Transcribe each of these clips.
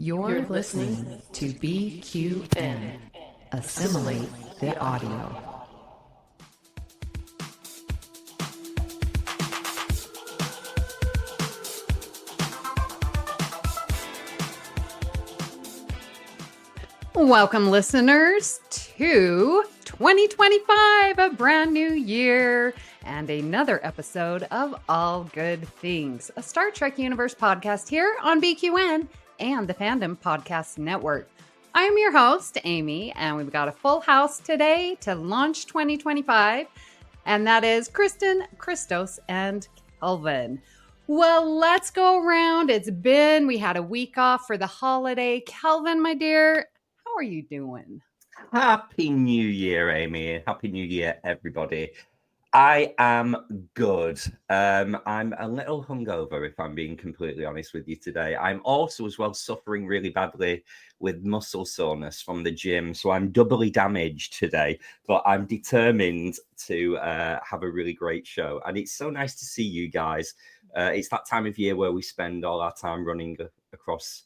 You're listening to BQN. Assimilate the audio. Welcome, listeners, to 2025, a brand new year, and another episode of All Good Things, a Star Trek Universe podcast here on BQN and the Fandom Podcast Network. I am your host, Amy, and we've got a full house today to launch 2025, and that is Kristin, Christos, and Kelvin. Well, let's go around. We had a week off for the holiday. Kelvin, my dear, how are you doing? Happy New Year, Amy. Happy New Year, everybody. I am good. I'm a little hungover, if I'm being completely honest with you today. I'm also as well suffering really badly with muscle soreness from the gym. So I'm doubly damaged today, but I'm determined to have a really great show. And it's so nice to see you guys. It's that time of year where we spend all our time running across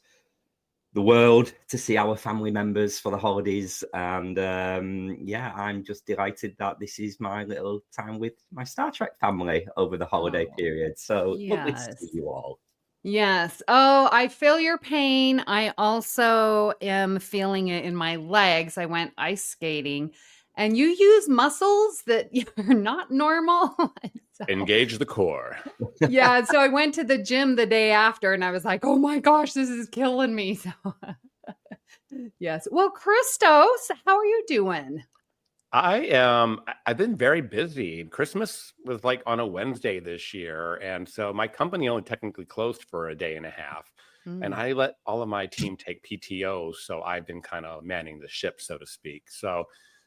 the world to see our family members for the holidays, and I'm just delighted that this is my little time with my Star Trek family over the holiday period. So lovely to see you all. Yes. Oh, I feel your pain. I also am feeling it in my legs. I went ice skating, and you use muscles that are not normal. Engage the core. Yeah. So I went to the gym the day after, and I was like, oh my gosh, this is killing me. So yes. Well, Christos, how are you doing? I've been very busy. Christmas was like on a Wednesday this year. And so my company only technically closed for a day and a half. And I let all of my team take PTO. So I've been kind of manning the ship, so to speak. So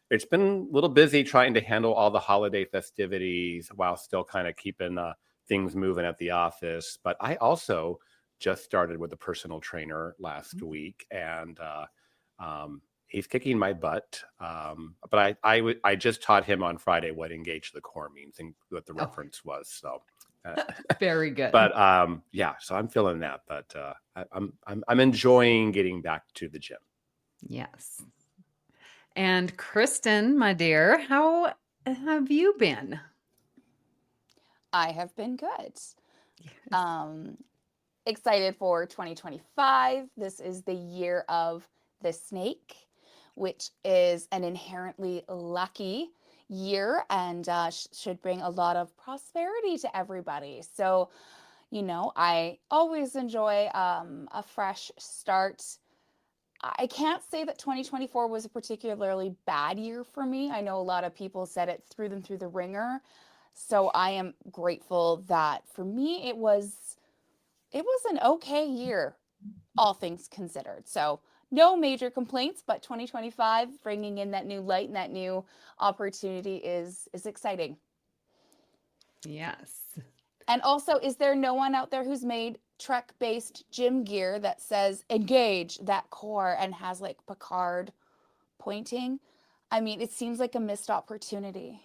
it's been a little busy trying to handle all the holiday festivities while still kind of keeping things moving at the office. But I also just started with a personal trainer last week, and he's kicking my butt. But I just taught him on Friday what engage the core means and what the reference was. So very good. But so I'm feeling that. But I'm enjoying getting back to the gym. Yes. And Kristin, my dear, how have you been? I have been good. Excited for 2025. This is the year of the snake, which is an inherently lucky year and should bring a lot of prosperity to everybody. So, I always enjoy a fresh start. I can't say that 2024 was a particularly bad year for me. I know a lot of people said it threw them through the ringer. So I am grateful that for me, it was an okay year, all things considered. So no major complaints, but 2025 bringing in that new light and that new opportunity is exciting. Yes. And also, is there no one out there who's made Trek-based gym gear that says engage that core and has like Picard pointing? I mean, it seems like a missed opportunity.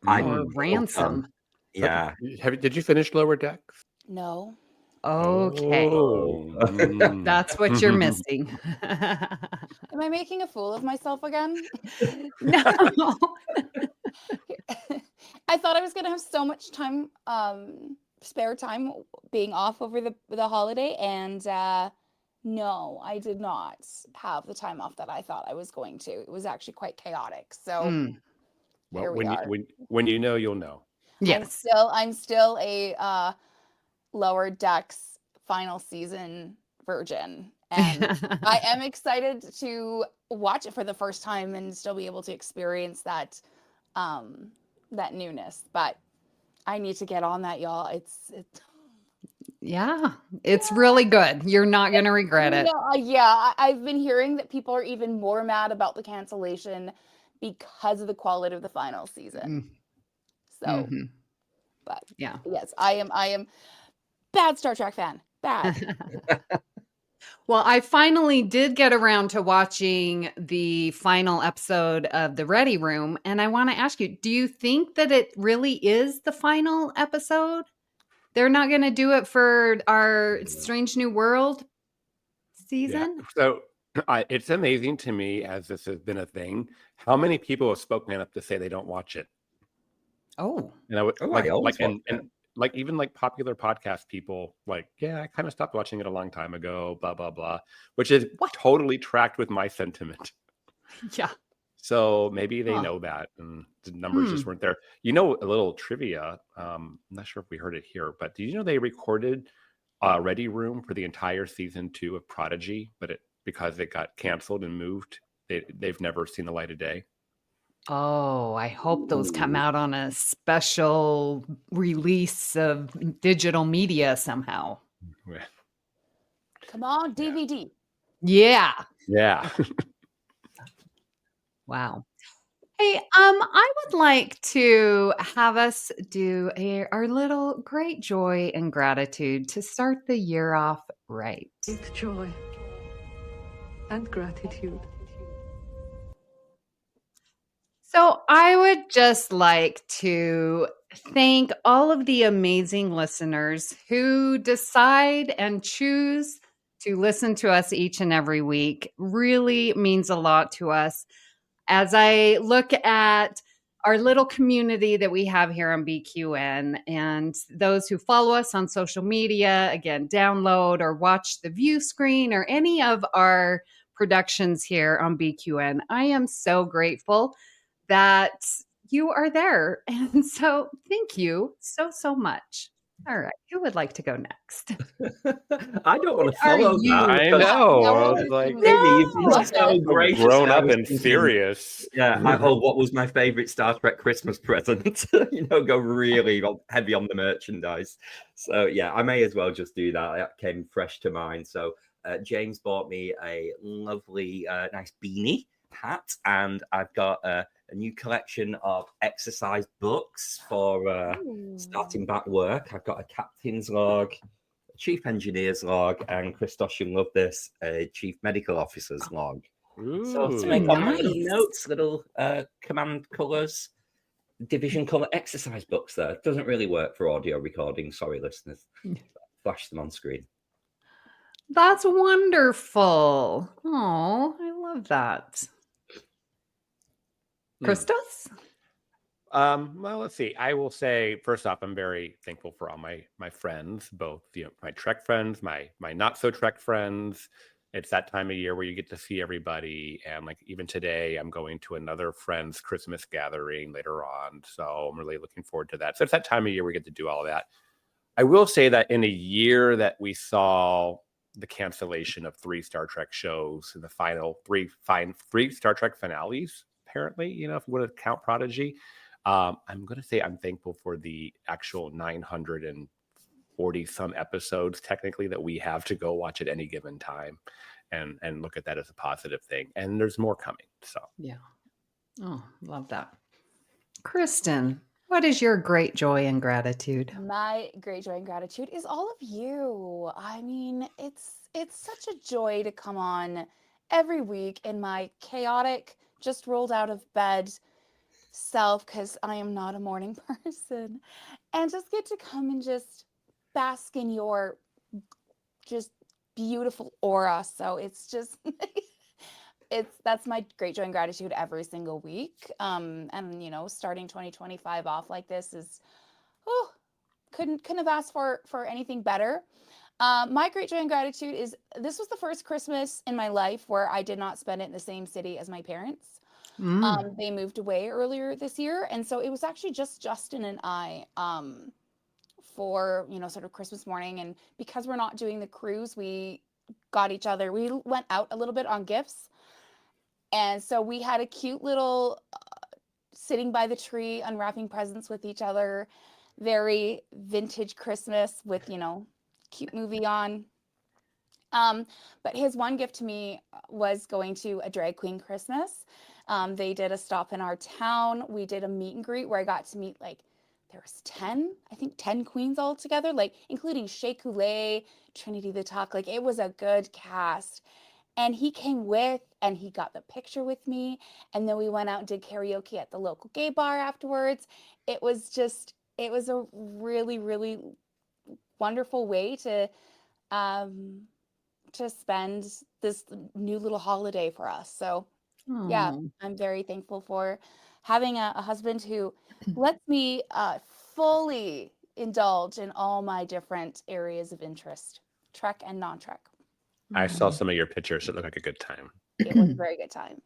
Or ransom. Yeah. Did you finish Lower Decks? No. Okay. That's what you're missing. Am I making a fool of myself again? No. I thought I was going to have so much time, spare time being off over the holiday. And no, I did not have the time off that I thought I was going to. It was actually quite chaotic. So here we are. When you know, you'll know. Yes. I'm still a Lower Decks final season virgin. And I am excited to watch it for the first time and still be able to experience that newness. But I need to get on that, y'all. It's really good. You're not going to regret it. Yeah. I've been hearing that people are even more mad about the cancellation because of the quality of the final season. So, but yes, I am bad Star Trek fan. Bad. Well, I finally did get around to watching the final episode of The Ready Room, and I want to ask you, do you think that it really is the final episode? They're not going to do it for our Strange New World season? So it's amazing to me, as this has been a thing, how many people have spoken up to say they don't watch it. Oh, And I would Oh, I always watch it. and like even like popular podcast people, like, yeah, I kind of stopped watching it a long time ago, blah blah blah, which is What? totally tracked with my sentiment. yeah. So maybe they Huh. know that, and the numbers just weren't there. You know, a little trivia. I'm not sure if we heard it here, but did you know they recorded Ready Room for the entire season 2 of Prodigy, but because it got canceled and moved, they've never seen the light of day. Oh, I hope those come Ooh. out on a special release of digital media somehow. Yeah. Come on, DVD. Yeah. Yeah. Wow. Hey, I would like to have us do our little great joy and gratitude to start the year off right. With joy and gratitude. So I would just like to thank all of the amazing listeners who decide and choose to listen to us each and every week. Really means a lot to us. As I look at our little community that we have here on BQN and those who follow us on social media, again, download or watch the view screen or any of our productions here on BQN, I am so grateful that you are there. And so thank you so much. All right. Who would like to go next? I don't want to Are follow you? that. I because- know. No, I we're was like, No. Amy, you've been Love so it. gracious. grown I up was and thinking, serious. Yeah, what was my favorite Star Trek Christmas present? Go really heavy on the merchandise. So yeah, I may as well just do that. That came fresh to mind. So James bought me a lovely, nice beanie hat, and I've got a new collection of exercise books for starting back work. I've got a captain's log, a chief engineer's log, and Christos, you'll love this, a chief medical officer's log. So to make all my little Nice. notes, little command colours, division colour exercise books there. It doesn't really work for audio recording. Sorry, listeners. Flash them on screen. That's wonderful. Oh, I love that. Christos? Well, let's see. I will say, first off, I'm very thankful for all my friends, both my Trek friends, my not so Trek friends. It's that time of year where you get to see everybody, and like even today, I'm going to another friend's Christmas gathering later on, so I'm really looking forward to that. So it's that time of year we get to do all of that. I will say that in a year that we saw the cancellation of 3 Star Trek shows and the final 3 Star Trek finales, apparently, if you want to count Prodigy. I'm going to say I'm thankful for the actual 940 some episodes technically that we have to go watch at any given time, and look at that as a positive thing. And there's more coming. So Yeah. Oh, love that. Kristin, what is your great joy and gratitude? My great joy and gratitude is all of you. I mean, it's such a joy to come on every week in my chaotic, just rolled out of bed self, because I am not a morning person, and just get to come and just bask in your just beautiful aura. So it's just that's my great joy and gratitude every single week. And starting 2025 off like this is couldn't have asked for anything better. My great joy and gratitude is this was the first Christmas in my life where I did not spend it in the same city as my parents. They moved away earlier this year, and so it was actually just Justin and I for sort of Christmas morning. And because we're not doing the cruise, we went out a little bit on gifts, and so we had a cute little sitting by the tree unwrapping presents with each other, very vintage Christmas with cute movie on. But his one gift to me was going to a drag queen Christmas. They did a stop in our town. We did a meet and greet where I got to meet there was 10 queens all together, including Shea Coulee, Trinity the Talk. It was a good cast. And he came and he got the picture with me. And then we went out and did karaoke at the local gay bar afterwards. It was a really, really wonderful way to to spend this new little holiday for us. So yeah, I'm very thankful for having a husband who lets me fully indulge in all my different areas of interest, Trek and non-Trek. I saw some of your pictures. It looked like a good time. It was a very good time.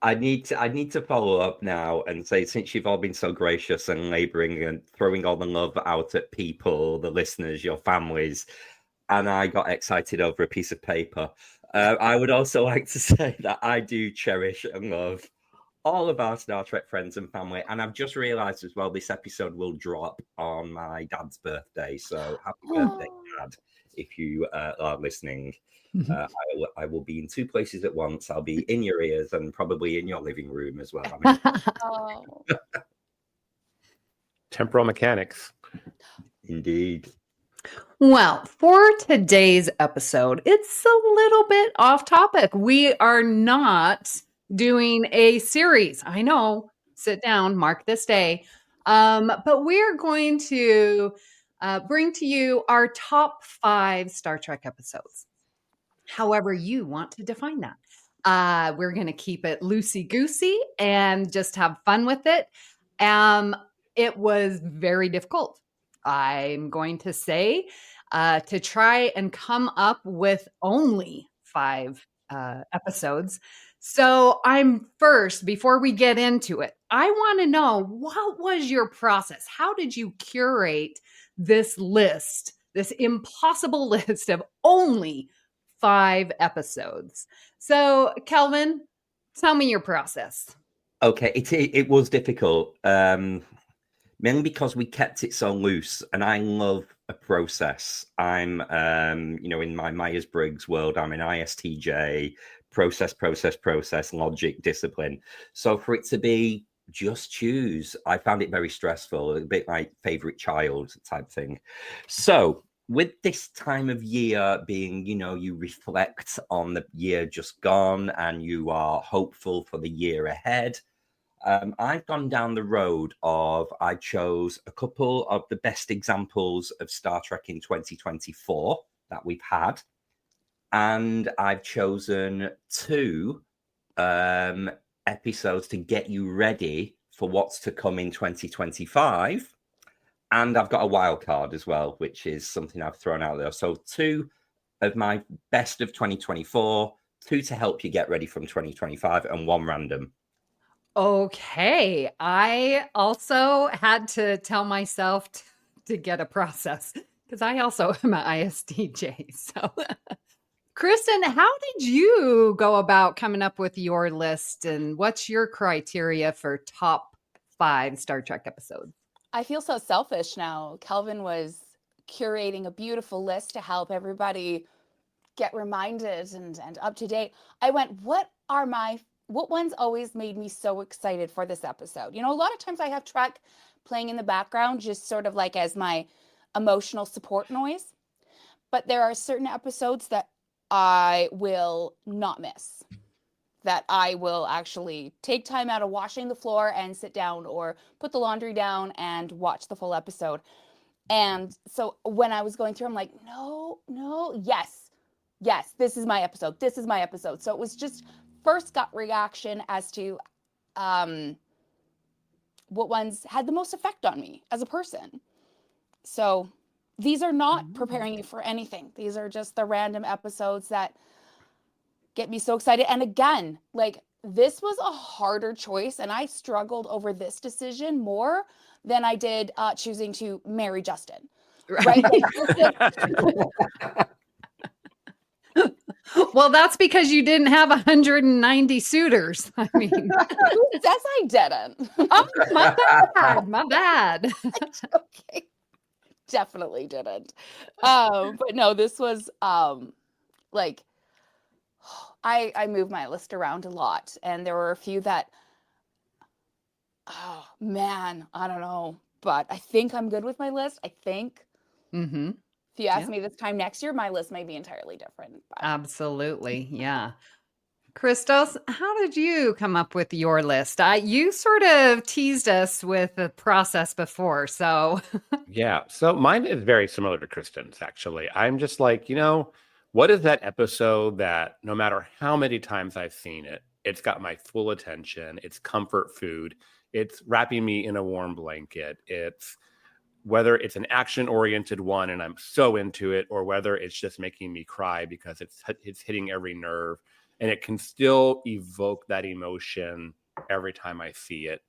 I need to follow up now and say, since you've all been so gracious and laboring and throwing all the love out at people, the listeners, your families, and I got excited over a piece of paper, I would also like to say that I do cherish and love all of our Star Trek friends and family. And I've just realized as well, this episode will drop on my dad's birthday. So happy birthday, Dad, if you are listening. I will be in two places at once. I'll be in your ears and probably in your living room as well. Temporal mechanics. Indeed. Well, for today's episode, it's a little bit off topic. We are not doing a series. I know, sit down, mark this day. But we're going to bring to you our top 5 Star Trek episodes. However you want to define that. We're going to keep it loosey-goosey and just have fun with it. It was very difficult, I'm going to say, to try and come up with only 5 episodes. So before we get into it, I want to know, what was your process? How did you curate this list, this impossible list of only 5 episodes? So, Kelvin, tell me your process. Okay, it was difficult, mainly because we kept it so loose, and I love a process. I'm, in my Myers-Briggs world, I'm an ISTJ, process, logic, discipline. So for it to be just choose, I found it very stressful, a bit like favorite child type thing. So with this time of year being, you reflect on the year just gone and you are hopeful for the year ahead. I've gone down the road of, I chose a couple of the best examples of Star Trek in 2024 that we've had. And I've chosen 2 episodes to get you ready for what's to come in 2025. And I've got a wild card as well, which is something I've thrown out there. So 2 of my best of 2024, 2 to help you get ready from 2025, and 1 random. Okay. I also had to tell myself to get a process, because I also am an ISTJ. So, Kristin, how did you go about coming up with your list, and what's your criteria for top 5 Star Trek episodes? I feel so selfish now. Kelvin was curating a beautiful list to help everybody get reminded and up to date. I went, what ones always made me so excited for this episode? A lot of times I have Trek playing in the background, just sort of like as my emotional support noise. But there are certain episodes that I will not miss, that I will actually take time out of washing the floor and sit down or put the laundry down and watch the full episode. And so when I was going through, I'm like, no, yes, this is my episode. This is my episode. So it was just first gut reaction as to what ones had the most effect on me as a person. So these are not preparing you for anything. These are just the random episodes that get me so excited. And again, this was a harder choice, and I struggled over this decision more than I did choosing to marry Justin. Right? Well, that's because you didn't have 190 suitors. I mean, who says I didn't? Oh, my bad. Okay. Definitely didn't. But no, this was I moved my list around a lot, and there were a few that, oh man, I don't know, but I think I'm good with my list. I think. Mm-hmm. If you ask me this time next year, my list may be entirely different. But. Absolutely. Yeah. Christos, how did you come up with your list? You sort of teased us with the process before, so. Yeah. So mine is very similar to Kristin's, actually. I'm just like, What is that episode that no matter how many times I've seen it, it's got my full attention. It's comfort food. It's wrapping me in a warm blanket. It's whether it's an action-oriented one and I'm so into it, or whether it's just making me cry because it's hitting every nerve, and it can still evoke that emotion every time I see it.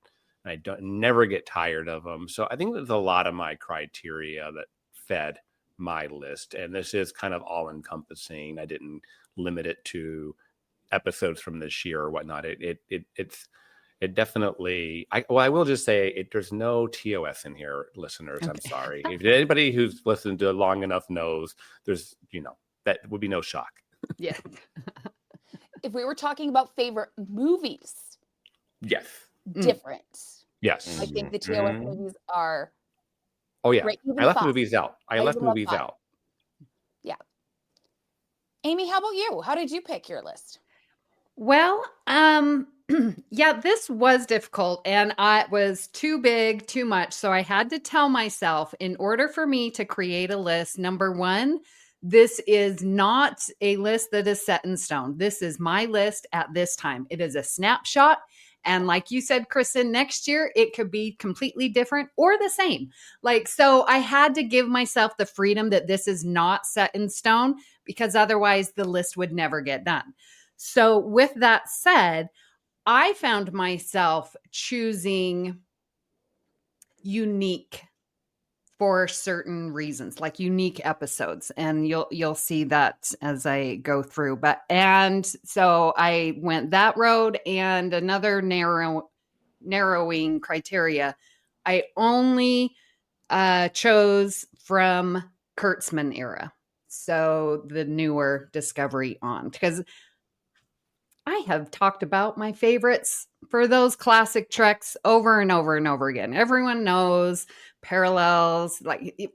And I never get tired of them. So I think there's a lot of my criteria that fed my list, and this is kind of all-encompassing. I didn't limit it to episodes from this year or whatnot. It definitely. I will just say there's no TOS in here, listeners. Okay. I'm sorry. If anybody who's listened to it long enough knows, there's that would be no shock. Yeah. If we were talking about favorite movies, yes, different. Yes, I think the TOS movies are. Oh yeah, great. I left movies out. I left movies out. Yeah. Amy, how about you? How did you pick your list? Well, yeah, this was difficult, and it was too big, too much. So I had to tell myself, in order for me to create a list, number one, this is not a list that is set in stone. This is my list at this time. It is a snapshot. And like you said, Kristin, next year it could be completely different or the same. So I had to give myself the freedom that this is not set in stone, because otherwise the list would never get done. So with that said, I found myself choosing unique for certain reasons, like unique episodes. And you'll see that as I go through. And so I went that road, and another narrowing criteria. I only chose from Kurtzman era. So the newer Discovery on, because I have talked about my favorites for those classic Treks over and over and over again. Everyone knows parallels,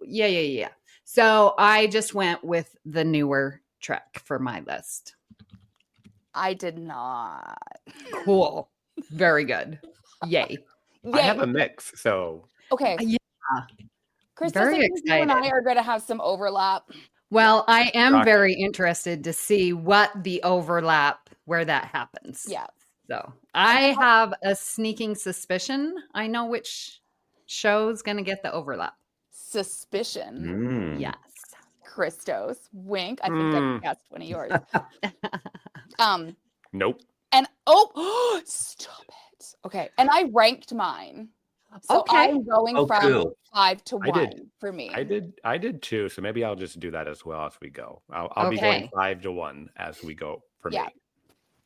yeah. So I just went with the newer Trek for my list. I did not. Cool. Very good. Yay. I have a mix, so. Okay. Yeah. Kristos, Very excited. You and I are going to have some overlap. Well, I am very interested to see what the overlap, where that happens. Yeah. So I have a sneaking suspicion I know which show's going to get the overlap. Suspicion. Yes. Kristos. Wink. I think I guessed one of yours. Nope. And stop it. Okay. And I ranked mine. So I'm going from 5 to 1 for me. I did too. So maybe I'll just do that as well as we go. I'll be going 5 to 1 as we go for me.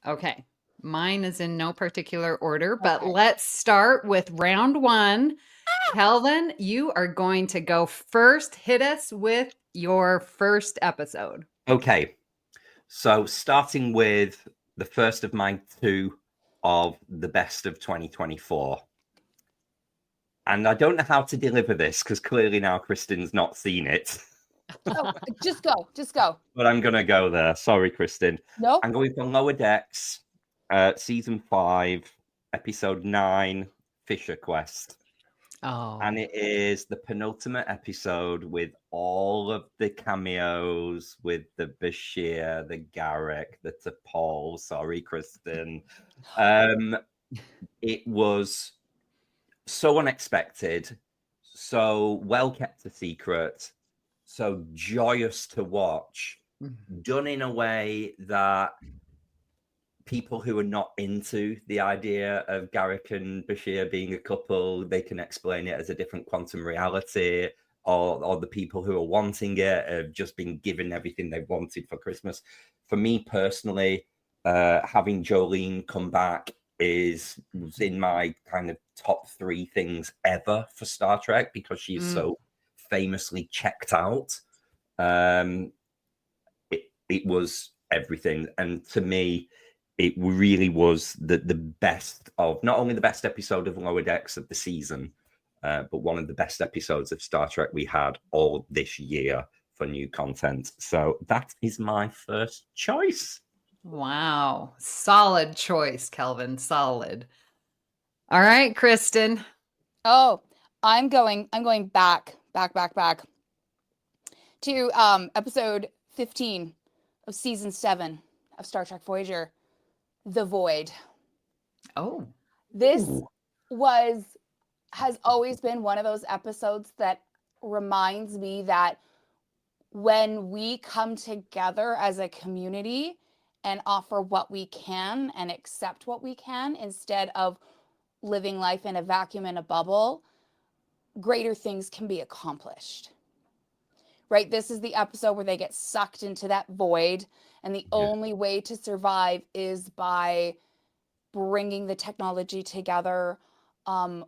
Okay. Mine is in no particular order, but let's start with round 1. Kelvin, you are going to go first. Hit us with your first episode. Okay. So starting with the first of my 2 of the best of 2024. And I don't know how to deliver this because clearly now Kristin's not seen it. Oh, just go. But I'm going to go there. Sorry, Kristin. Nope. I'm going for Lower Decks, season 5, episode 9, Fissure Quest. Oh. And it is the penultimate episode with all of the cameos, with the Bashir, the Garrick, the T'Pol. Sorry, Kristin. It was so unexpected, so well kept a secret, so joyous to watch, done in a way that people who are not into the idea of Garrick and Bashir being a couple, they can explain it as a different quantum reality, or the people who are wanting it have just been given everything they wanted for Christmas. For me personally, having Jolene come back was in my kind of top 3 things ever for Star Trek, because she's so famously checked out. It was everything, and to me it really was the best of, not only the best episode of Lower Decks of the season, but one of the best episodes of Star Trek we had all this year for new content. So that is my first choice. Wow. Solid choice, Kelvin. Solid. All right, Kristin. Oh, I'm going back to episode 15 of season 7 of Star Trek Voyager, The Void. Oh. This has always been one of those episodes that reminds me that when we come together as a community and offer what we can and accept what we can instead of living life in a vacuum in a bubble, greater things can be accomplished. Right? This is the episode where they get sucked into that void, and the only way to survive is by bringing the technology together,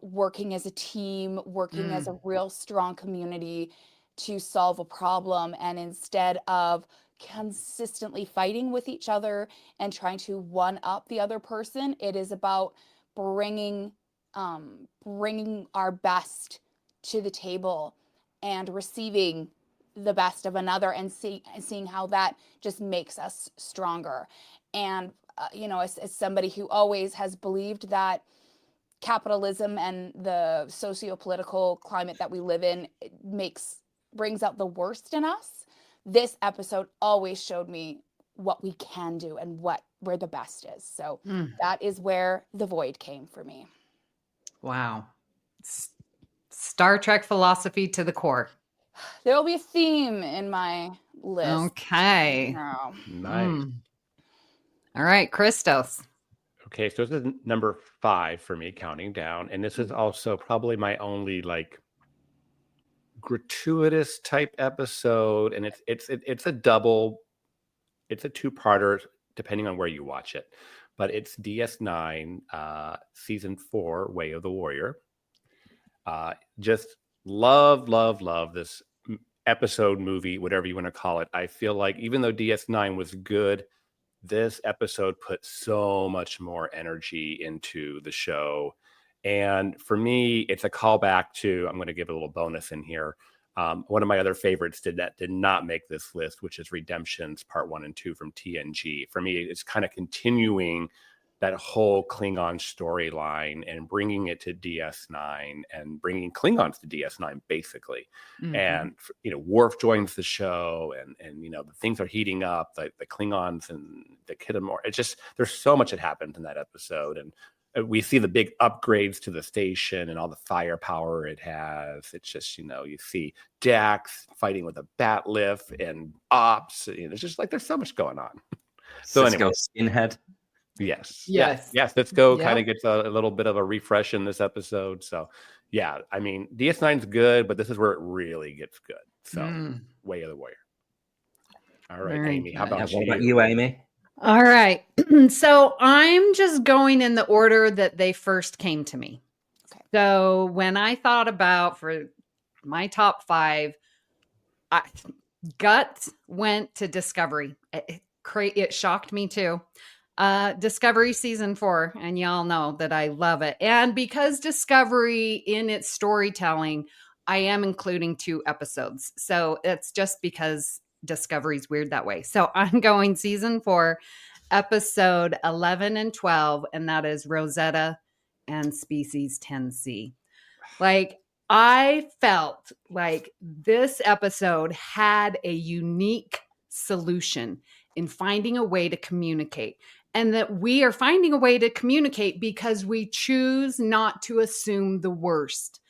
working as a team, working as a real strong community to solve a problem. And instead of consistently fighting with each other and trying to one up the other person, it is about bringing our best to the table and receiving the best of another, and seeing how that just makes us stronger. And as somebody who always has believed that capitalism and the socio-political climate that we live in brings out the worst in us, this episode always showed me what we can do and where the best is. So that is where The Void came for me. Wow. Star Trek philosophy to the core. There will be a theme in my list. Okay. Oh. Nice. All right, Christos. Okay, so this is number 5 for me, counting down, and this is also probably my only gratuitous type episode, and it's a two-parter depending on where you watch it, but it's DS9 season 4, Way of the Warrior. Just love this episode, movie, whatever you want to call it. I feel like even though DS9 was good, this episode put so much more energy into the show. And for me, it's a callback to, I'm going to give a little bonus in here. One of my other favorites did not make this list, which is Redemptions Part 1 and 2 from TNG. For me, it's kind of continuing that whole Klingon storyline and bringing it to DS9 and bringing Klingons to DS9, basically. And, Worf joins the show and the things are heating up, the Klingons and the Kidamore. It's just, there's so much that happens in that episode. And we see the big upgrades to the station and all the firepower it has. It's just, you see Dax fighting with a bat lift and ops. It's just there's so much going on. So Cisco anyway. Skinhead. Yes. Let's go. Kind of gets a little bit of a refresh in this episode. So, yeah, I mean, DS9's good, but this is where it really gets good. So, Way of the Warrior. All right, Very Amy. How good. about What about you, Amy? All right. So I'm just going in the order that they first came to me. Okay. So when I thought about for my top 5, gut went to Discovery. It shocked me too. Discovery season 4, and y'all know that I love it. And because Discovery in its storytelling, I am including 2 episodes. So it's just because Discovery's weird that way. So I'm going season 4, episode 11 and 12, and that is Rosetta and Species 10C. I felt like this episode had a unique solution in finding a way to communicate, and that we are finding a way to communicate because we choose not to assume the worst.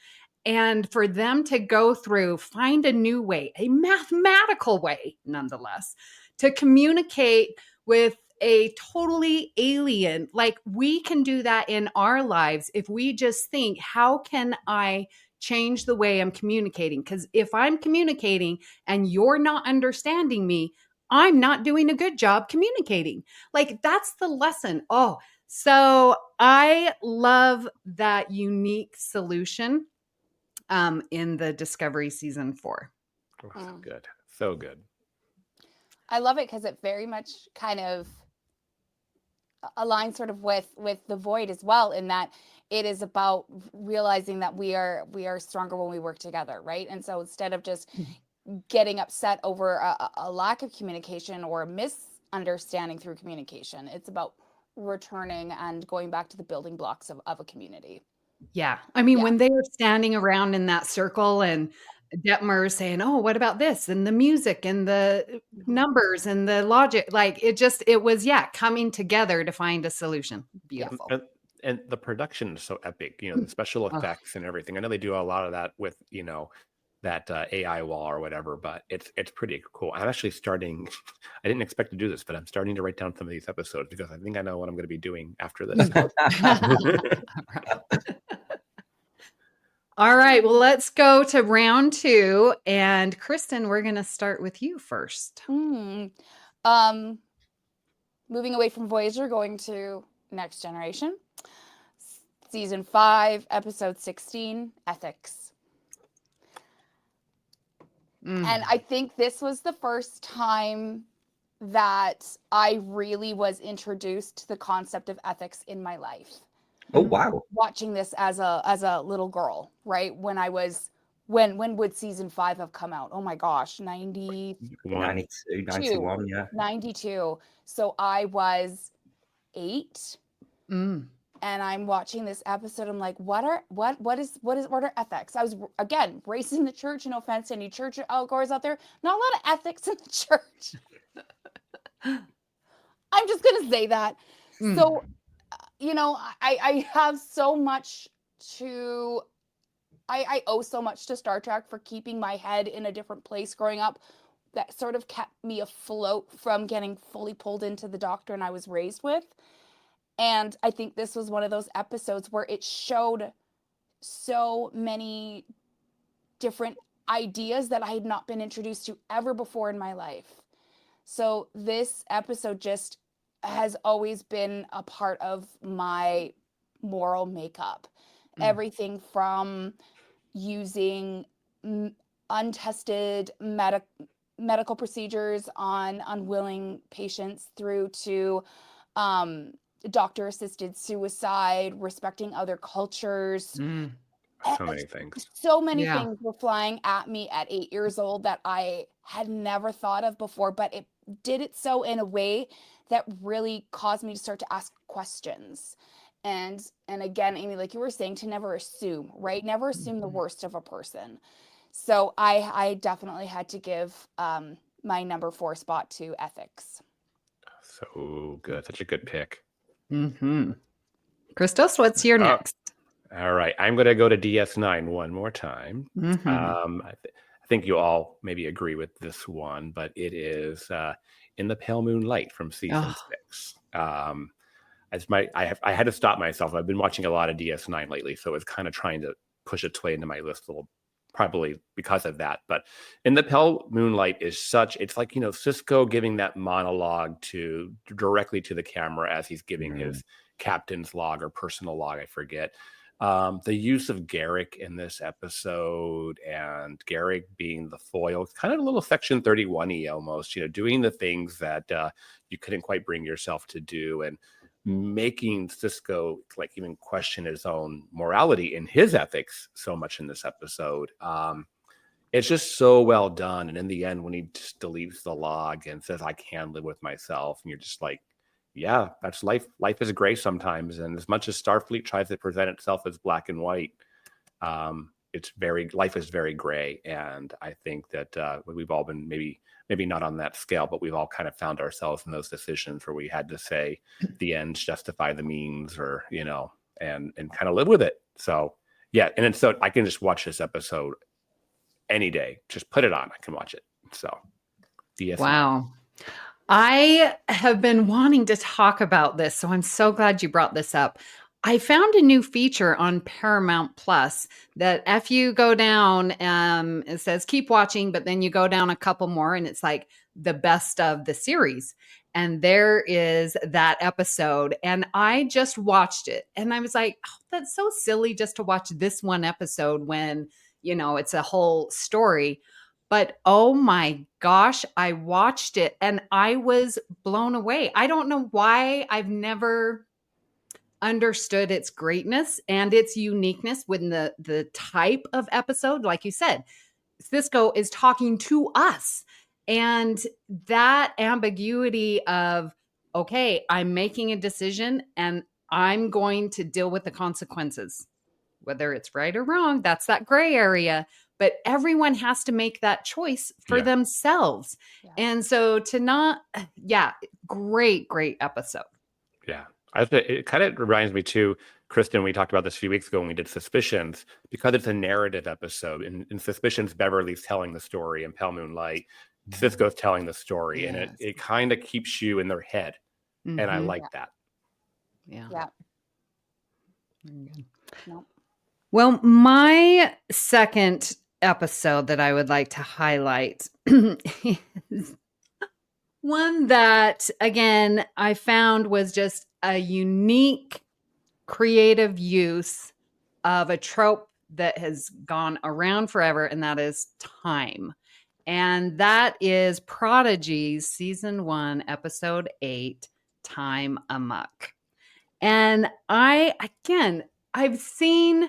And for them to go through, find a new way, a mathematical way, nonetheless, to communicate with a totally alien. We can do that in our lives if we just think, how can I change the way I'm communicating? Because if I'm communicating and you're not understanding me, I'm not doing a good job communicating. That's the lesson. Oh, so I love that unique solution in the Discovery season 4. Oh, good. So good. I love it because it very much kind of aligns sort of with The Void as well, in that it is about realizing that we are stronger when we work together, right? And so instead of just getting upset over a lack of communication or a misunderstanding through communication, it's about returning and going back to the building blocks of a community. Yeah. I mean, when they were standing around in that circle and Detmer saying, "Oh, what about this?" and the music and the numbers and the logic. Like it was coming together to find a solution. Beautiful. And the production is so epic, the special effects and everything. I know they do a lot of that with, that AI wall or whatever, but it's pretty cool. I'm actually starting, I didn't expect to do this, but I'm starting to write down some of these episodes because I think I know what I'm going to be doing after this. All right. Well, let's go to round 2. And Kristin, we're going to start with you first. Moving away from Voyager, going to Next Generation. Season 5, episode 16, Ethics. And I think this was the first time that I really was introduced to the concept of ethics in my life. Oh, wow. Watching this as a little girl, right? When would season 5 have come out? Oh my gosh, 92, 91, yeah. 92. So I was 8. And I'm watching this episode. I'm like, what are ethics? I was, again, raised in the church. No offense to any church goers out there. Not a lot of ethics in the church. I'm just gonna say that. So, I have so much to. I owe so much to Star Trek for keeping my head in a different place growing up. That sort of kept me afloat from getting fully pulled into the doctrine I was raised with. And I think this was one of those episodes where it showed so many different ideas that I had not been introduced to ever before in my life. So this episode just has always been a part of my moral makeup. Everything from using untested medical procedures on unwilling patients through to doctor-assisted suicide, respecting other cultures. So many things. So many things were flying at me at 8 years old that I had never thought of before, but it did it so in a way that really caused me to start to ask questions. And again, Amy, like you were saying, to never assume, right? Never assume the worst of a person. So I definitely had to give my number 4 spot to ethics. So good. Such a good pick. Christos, what's your next? All right. I'm going to go to DS9 one more time. I think you all maybe agree with this one, but it is In the Pale Moonlight from season 6. I had to stop myself. I've been watching a lot of DS9 lately, so it's kind of trying to push its way into my list a little, probably because of that. But In the Pale Moonlight is it's like, Sisko giving that monologue directly to the camera as he's giving his captain's log or personal log, I forget. The use of Garrick in this episode, and Garrick being the foil, kind of a little Section 31-y almost, doing the things that you couldn't quite bring yourself to do, and making Sisko like even question his own morality and his ethics so much in this episode. It's just so well done. And in the end, when he just deletes the log and says, "I can live with myself," and you're just like, yeah, that's life. Life is gray sometimes. And as much as Starfleet tries to present itself as black and white, life is very gray. And I think that we've all been maybe not on that scale, but we've all kind of found ourselves in those decisions where we had to say the ends justify the means, or, and kind of live with it. So, yeah. And then, so I can just watch this episode any day. Just put it on. I can watch it. So, DS9. Wow. I have been wanting to talk about this, so I'm so glad you brought this up. I found a new feature on Paramount Plus that if you go down, it says keep watching, but then you go down a couple more and it's like the best of the series. And there is that episode. And I just watched it and I was like, oh, that's so silly just to watch this one episode when, it's a whole story. But oh my gosh, I watched it and I was blown away. I don't know why I've never understood its greatness and its uniqueness within the type of episode. Like you said, Sisko is talking to us. And that ambiguity of, okay, I'm making a decision and I'm going to deal with the consequences. Whether it's right or wrong, that's that gray area. but everyone has to make that choice for themselves. Yeah. And so great episode. Yeah. It kind of reminds me too, Kristin, we talked about this a few weeks ago when we did Suspicions, because it's a narrative episode. In Suspicions, Beverly's telling the story, and Moonlight, Cisco's telling the story, and it kind of keeps you in their head. And I like that. Yeah. No. Well, my second episode that I would like to highlight is one that, again, I found was just a unique creative use of a trope that has gone around forever, and that is time. And that is Prodigy's season 1, episode 8, Time Amok. And I've seen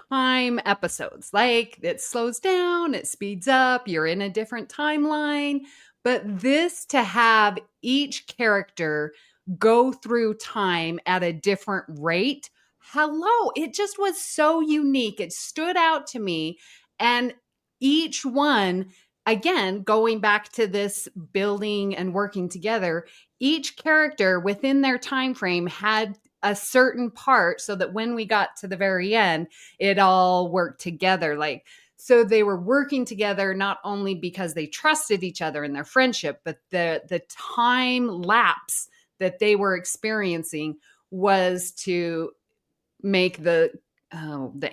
time episodes, like it slows down, it speeds up, you're in a different timeline. But this, to have each character go through time at a different rate, it just was so unique. It stood out to me. And each one, again, going back to this building and working together, each character within their time frame had a certain part, so that when we got to the very end, it all worked together. So they were working together not only because they trusted each other in their friendship, but the time lapse that they were experiencing was to make the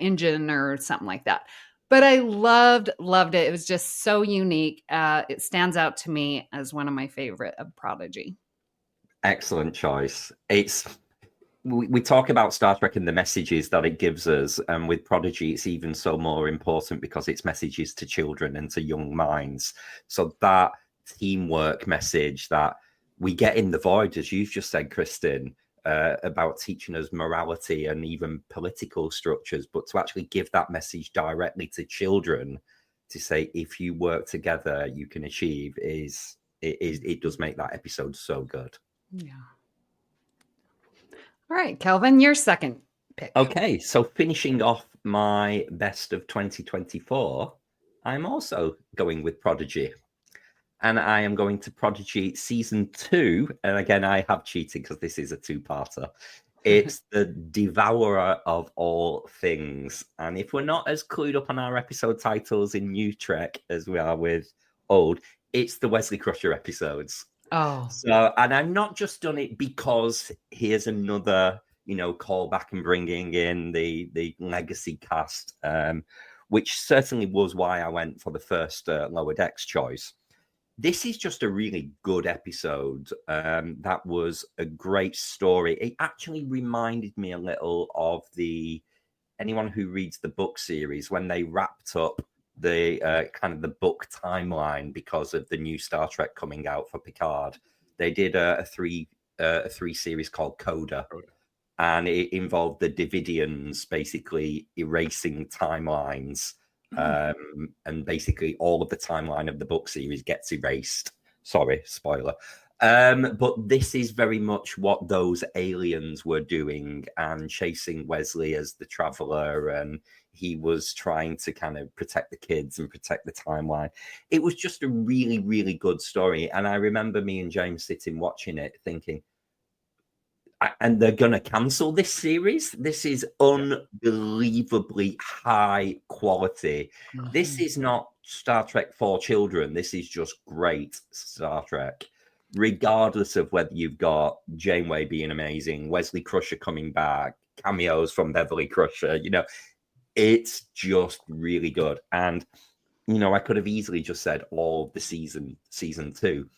engine or something like that. But I loved it. It was just so unique. It stands out to me as one of my favorite of Prodigy. Excellent choice. We talk about Star Trek and the messages that it gives us, and with Prodigy, it's even so more important because it's messages to children and to young minds. So that teamwork message that we get in The Void, as you've just said, Kristin, about teaching us morality and even political structures, but to actually give that message directly to children, to say, if you work together, you can achieve, it does make that episode so good. Yeah. All right, Kelvin, your second pick. Okay, so finishing off my best of 2024, I'm also going with Prodigy. And I am going to Prodigy season 2. And again, I have cheated because this is a 2-parter. It's the Devourer of all things. And if we're not as clued up on our episode titles in New Trek as we are with old, it's the Wesley Crusher episodes. Oh. So, and I've not just done it because here's another, callback and bringing in the legacy cast, which certainly was why I went for the first Lower Decks choice. This is just a really good episode. That was a great story. It actually reminded me a little of anyone who reads the book series when they wrapped up the kind of the book timeline because of the new Star Trek coming out for Picard. They did a three series called Coda, and it involved the Davidians basically erasing timelines. And basically all of the timeline of the book series gets erased. Sorry, spoiler. But this is very much what those aliens were doing and chasing Wesley as the traveler, and he was trying to kind of protect the kids and protect the timeline. It was just a really, really good story. And I remember me and James sitting watching it thinking, and they're going to cancel this series. This is unbelievably high quality. Mm-hmm. This is not Star Trek for children. This is just great Star Trek, regardless of whether you've got Janeway being amazing, Wesley Crusher coming back, cameos from Beverly Crusher. It's just really good. And, I could have easily just said all of the season 2.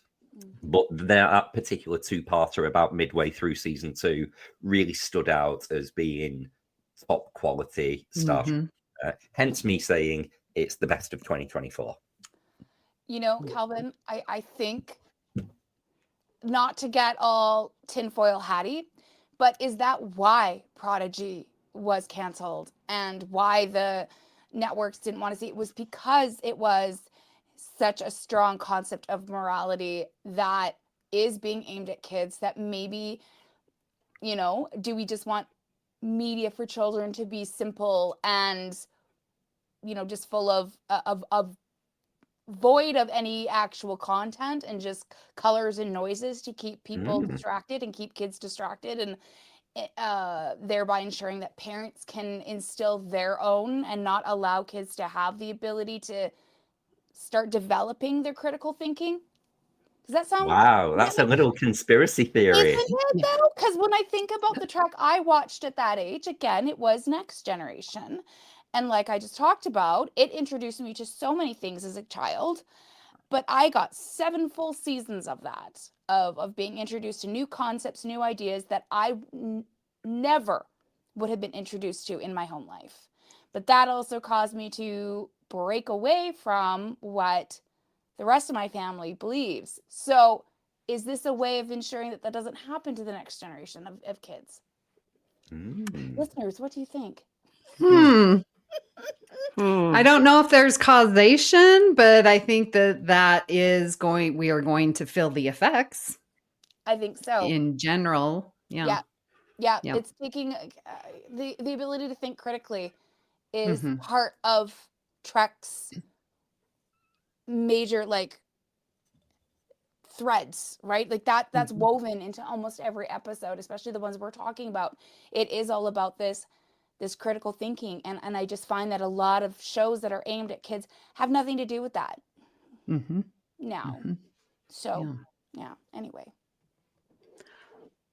But that particular 2-parter about midway through season 2 really stood out as being top quality Star Trek. Hence me saying it's the best of 2024. Kelvin, I think, not to get all tinfoil hatty, but is that why Prodigy was canceled and why the networks didn't want to see it? Was because it was such a strong concept of morality that is being aimed at kids, that maybe, do we just want media for children to be simple and just full of void of any actual content and just colors and noises to keep people distracted and keep kids distracted, and thereby ensuring that parents can instill their own and not allow kids to have the ability to start developing their critical thinking. Does that sound? Wow, that's a little conspiracy theory. Isn't it though? Because when I think about the track I watched at that age, again, it was Next Generation. And like I just talked about, it introduced me to so many things as a child. But I got 7 full seasons of that, of being introduced to new concepts, new ideas that I never would have been introduced to in my home life. But that also caused me to break away from what the rest of my family believes. So is this a way of ensuring that that doesn't happen to the next generation of kids? Listeners, what do you think? I don't know if there's causation, but I think that we are going to feel the effects. I think so. In general. Yeah. It's taking the ability to think critically is part of Trek's major threads, right? Like that's woven into almost every episode, especially the ones we're talking about. It is all about this critical thinking, and I just find that a lot of shows that are aimed at kids have nothing to do with that now. So anyway.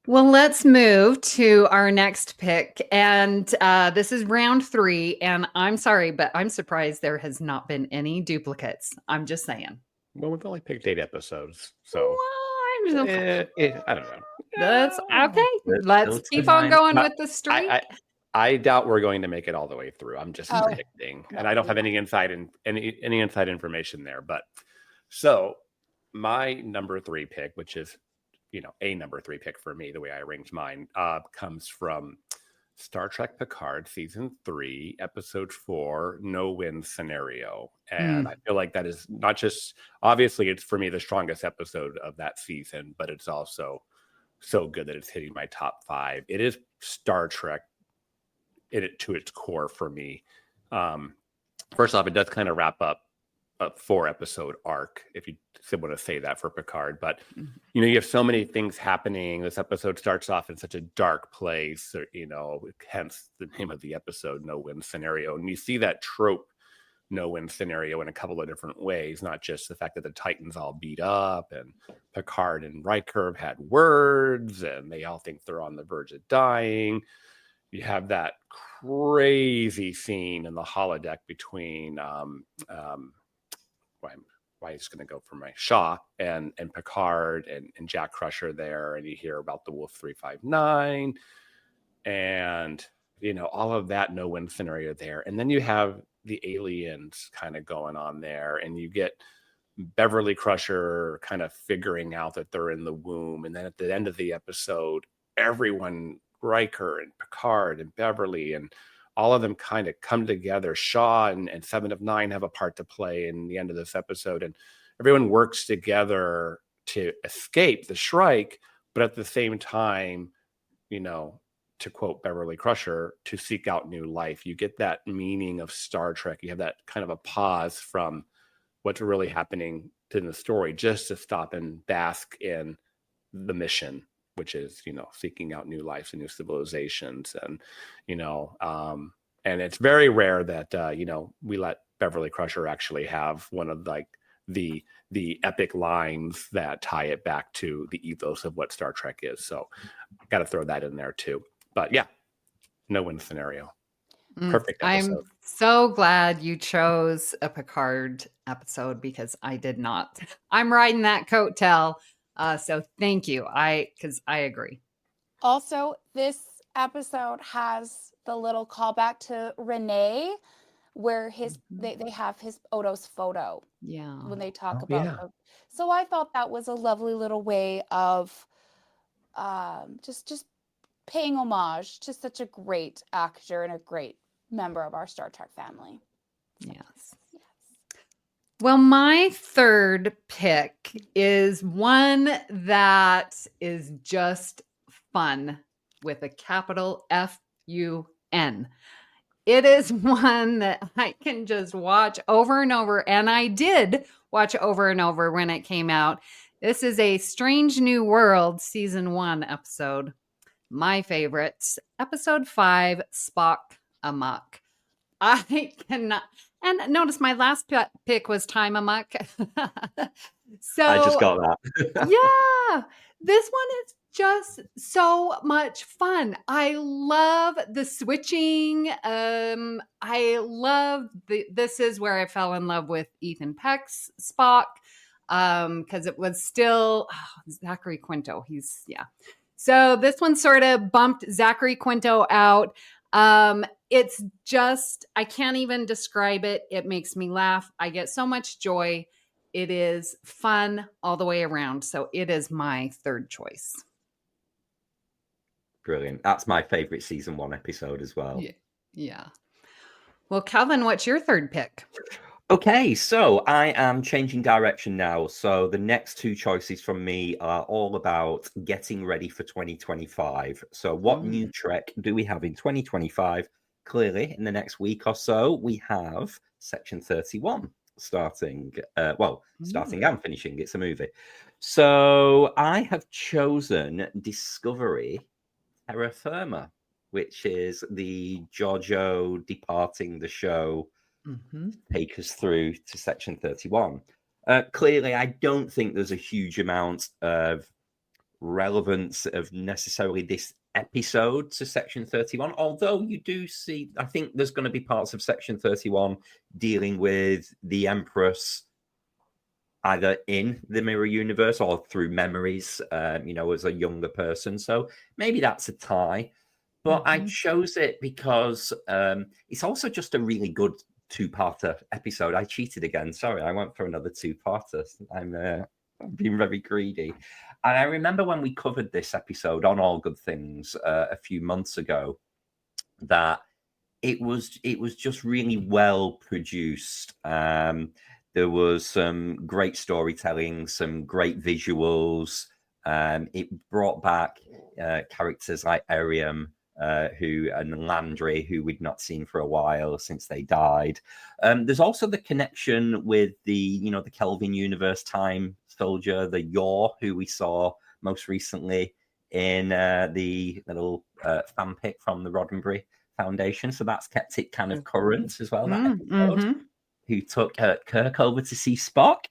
Well, let's move to our next pick. And this is round 3. And I'm sorry, but I'm surprised there has not been any duplicates. I'm just saying. Well, we've only picked 8 episodes. So I don't know. That's okay. Let's keep on going with the streak. I doubt we're going to make it all the way through. I'm just predicting. And I don't have any inside information there. But so my number 3 pick, which is a number 3 pick for me, the way I arranged mine, comes from Star Trek Picard season 3, episode 4, No Win Scenario. And I feel like that is not just, obviously it's for me the strongest episode of that season, but it's also so good that it's hitting my top 5. It is Star Trek to its core for me. First off, it does kind of wrap up a 4-episode arc, if you want to say that, for Picard. But you have so many things happening. This episode starts off in such a dark place, hence the name of the episode, No Win Scenario. And you see that trope, no win scenario, in a couple of different ways, not just the fact that the Titans all beat up and Picard and Riker have had words and they all think they're on the verge of dying. You have that crazy scene in the holodeck between why is going to go for my Shaw and Picard and Jack Crusher there, and you hear about the Wolf 359 and all of that no win scenario there. And then you have the aliens kind of going on there, and you get Beverly Crusher kind of figuring out that they're in the womb. And then at the end of the episode, everyone, Riker and Picard and Beverly and all of them, kind of come together. Shaw and 7 of 9 have a part to play in the end of this episode, and everyone works together to escape the Shrike, but at the same time, to quote Beverly Crusher, to seek out new life. You get that meaning of Star Trek. You have that kind of a pause from what's really happening in the story, just to stop and bask in the mission, which is, seeking out new lives and new civilizations. And, and it's very rare that, we let Beverly Crusher actually have one of the epic lines that tie it back to the ethos of what Star Trek is. So got to throw that in there too. But yeah, no win scenario. Perfect episode. I'm so glad you chose a Picard episode, because I did not. I'm riding that coattail. So thank you. Because I agree. Also, this episode has the little callback to Renee, where they have his Odo's photo. Yeah. When they talk about so I thought that was a lovely little way of just paying homage to such a great actor and a great member of our Star Trek family. Yes. Well, my third pick is one that is just fun with a capital F-U-N. It is one that I can just watch over and over. And I did watch over and over when it came out. This is a Strange New World Season 1 episode. My favorites. Episode 5, Spock Amok. I cannot. And notice my last pick was Time Amok. So I just got that. yeah, this one is just so much fun. I love the switching. I love this is where I fell in love with Ethan Peck's Spock. Because it was still Zachary Quinto. So this one sort of bumped Zachary Quinto out. It's just, I can't even describe it. It makes me laugh. I get so much joy. It is fun all the way around. So it is my third choice. Brilliant. That's my favorite season 1 episode as well. Yeah. Well, Kelvin, what's your third pick? Okay, so I am changing direction now. So the next 2 choices from me are all about getting ready for 2025. So what new Trek do we have in 2025? Clearly, in the next week or so, we have Section 31 starting. Starting and finishing. It's a movie. So I have chosen Discovery Terra Firma, which is the Giorgio departing the show, take us through to Section 31. Clearly, I don't think there's a huge amount of relevance of necessarily this episode to Section 31, although you do see, I think there's going to be parts of Section 31 dealing with the Empress either in the mirror universe or through memories, as a younger person. So maybe that's a tie. But I chose it because it's also just a really good 2-parter episode. I cheated again. Sorry, I went for another 2-parter. I'm being very greedy. And I remember when we covered this episode on All Good Things a few months ago, that it was just really well produced. There was some great storytelling, some great visuals. It brought back characters like Ariam, and Landry, who we'd not seen for a while since they died. There's also the connection with the Kelvin universe time soldier, the Yor, who we saw most recently in the little fanpic from the Roddenberry Foundation. So that's kept it kind of current as well, that episode. Who took Kirk over to see Spock.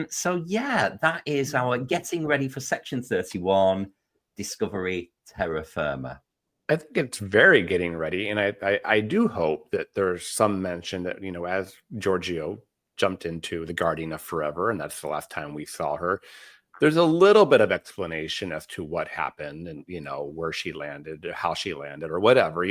So yeah, that is our getting ready for Section 31, Discovery Terra Firma. I think it's very getting ready, and I do hope that there's some mention that, as Giorgio jumped into the Guardian of Forever, and that's the last time we saw her, there's a little bit of explanation as to what happened and, where she landed, or how she landed, or whatever.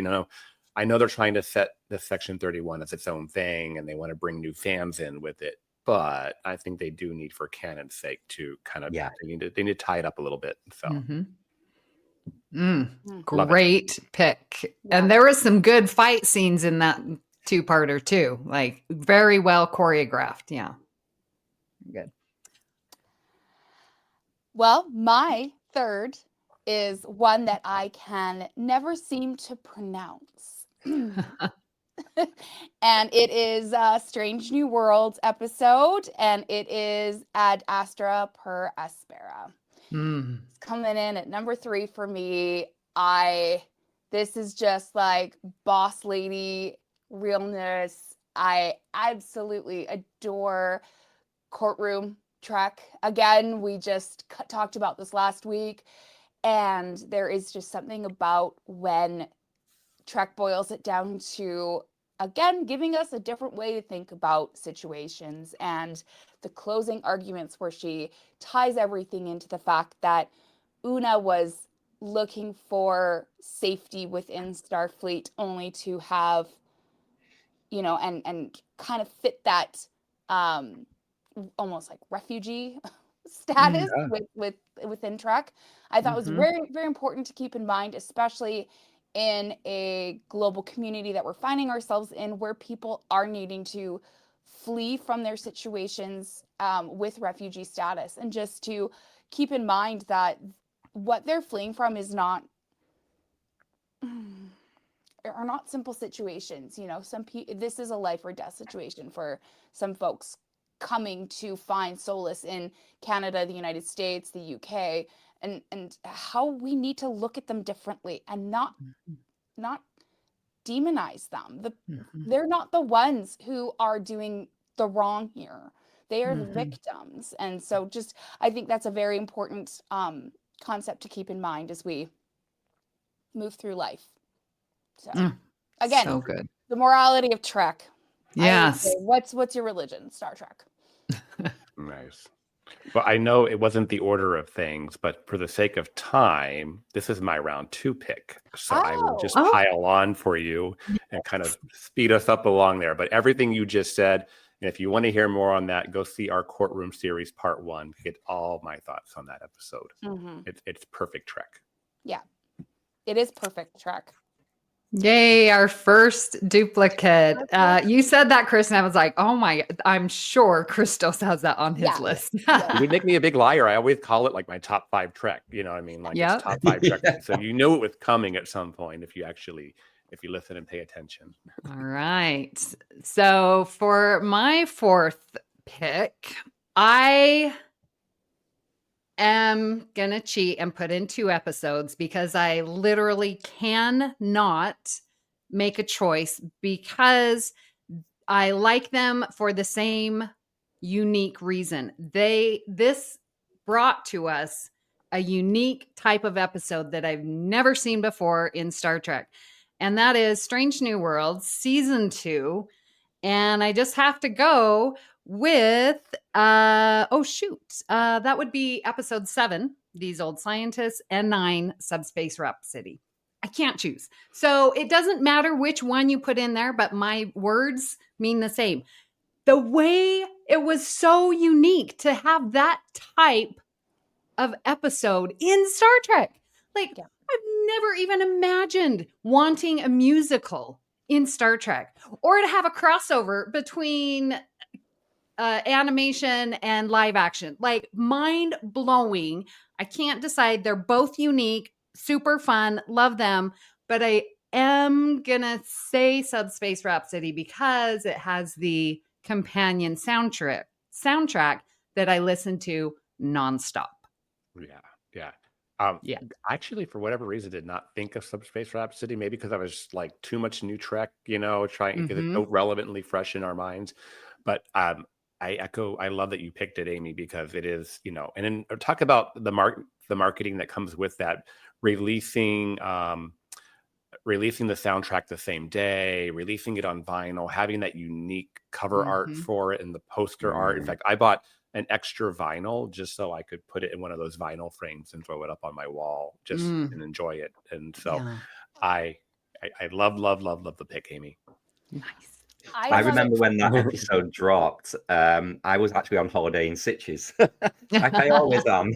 I know they're trying to set the Section 31 as its own thing, and they want to bring new fans in with it. But I think they do need, for canon's sake, to kind of they need to tie it up a little bit. So. Great pick. And there was some good fight scenes in that 2-parter too, like very well choreographed. Yeah, good. Well, my third is one that I can never seem to pronounce. And it is a Strange New Worlds episode, and it is Ad Astra per Aspera. It's coming in at number 3 for me. This is just like boss lady realness. I absolutely adore courtroom Trek. Again, we just talked about this last week, and there is just something about when Trek boils it down to, again, giving us a different way to think about situations, and the closing arguments where she ties everything into the fact that Una was looking for safety within Starfleet only to have, and kind of fit that almost like refugee status within Trek. I thought was very, very important to keep in mind, especially in a global community that we're finding ourselves in, where people are needing to flee from their situations with refugee status, and just to keep in mind that what they're fleeing from is not are not simple situations. You know, this is a life or death situation for some folks coming to find solace in Canada, the United States, the UK, and how we need to look at them differently and not demonize them. They're not the ones who are doing the wrong here. They are the victims. And so just, I think that's a very important concept to keep in mind as we move through life. So again, so good. The morality of Trek. Yes. What's your religion? Star Trek. Nice. Well, I know it wasn't the order of things, but for the sake of time, this is my round 2 pick. So I will just pile on for you and kind of speed us up along there. But everything you just said, and if you want to hear more on that, go see our Courtroom series part 1 to get all my thoughts on that episode. It's perfect Trek. Yeah, it is perfect Trek. Yay, our first duplicate. You said that, Chris, and I was like, oh my, I'm sure Christos has that on his list. You would make me a big liar. I always call it like my top 5 Trek. You know what I mean? Like it's top 5 Trek. So you know it was coming at some point if you listen and pay attention. All right. So for my 4th pick, I am going to cheat and put in 2 episodes because I literally cannot make a choice because I like them for the same unique reason. This brought to us a unique type of episode that I've never seen before in Star Trek. And that is Strange New Worlds, season 2. And I just have to go with, that would be episode 7, These Old Scientists, and 9, Subspace Rhapsody. I can't choose. So it doesn't matter which one you put in there, but my words mean the same. The way it was so unique to have that type of episode in Star Trek. Like, I've never even imagined wanting a musical in Star Trek or to have a crossover between animation and live action. Like, mind blowing. I can't decide. They're both unique, super fun, love them, but I am gonna say Subspace Rhapsody because it has the companion soundtrack that I listen to nonstop. Actually, for whatever reason, did not think of Subspace Rhapsody. Maybe because I was like too much new Trek, trying because it's so relevantly fresh in our minds. But I love that you picked it, Amy, because it is, and then talk about the marketing that comes with that, releasing the soundtrack the same day, releasing it on vinyl, having that unique cover art for it and the poster art. In fact, I bought an extra vinyl just so I could put it in one of those vinyl frames and throw it up on my wall and enjoy it. And so I love the pick, Amy. Nice. I remember when that episode dropped, I was actually on holiday in Sitges, like I always am.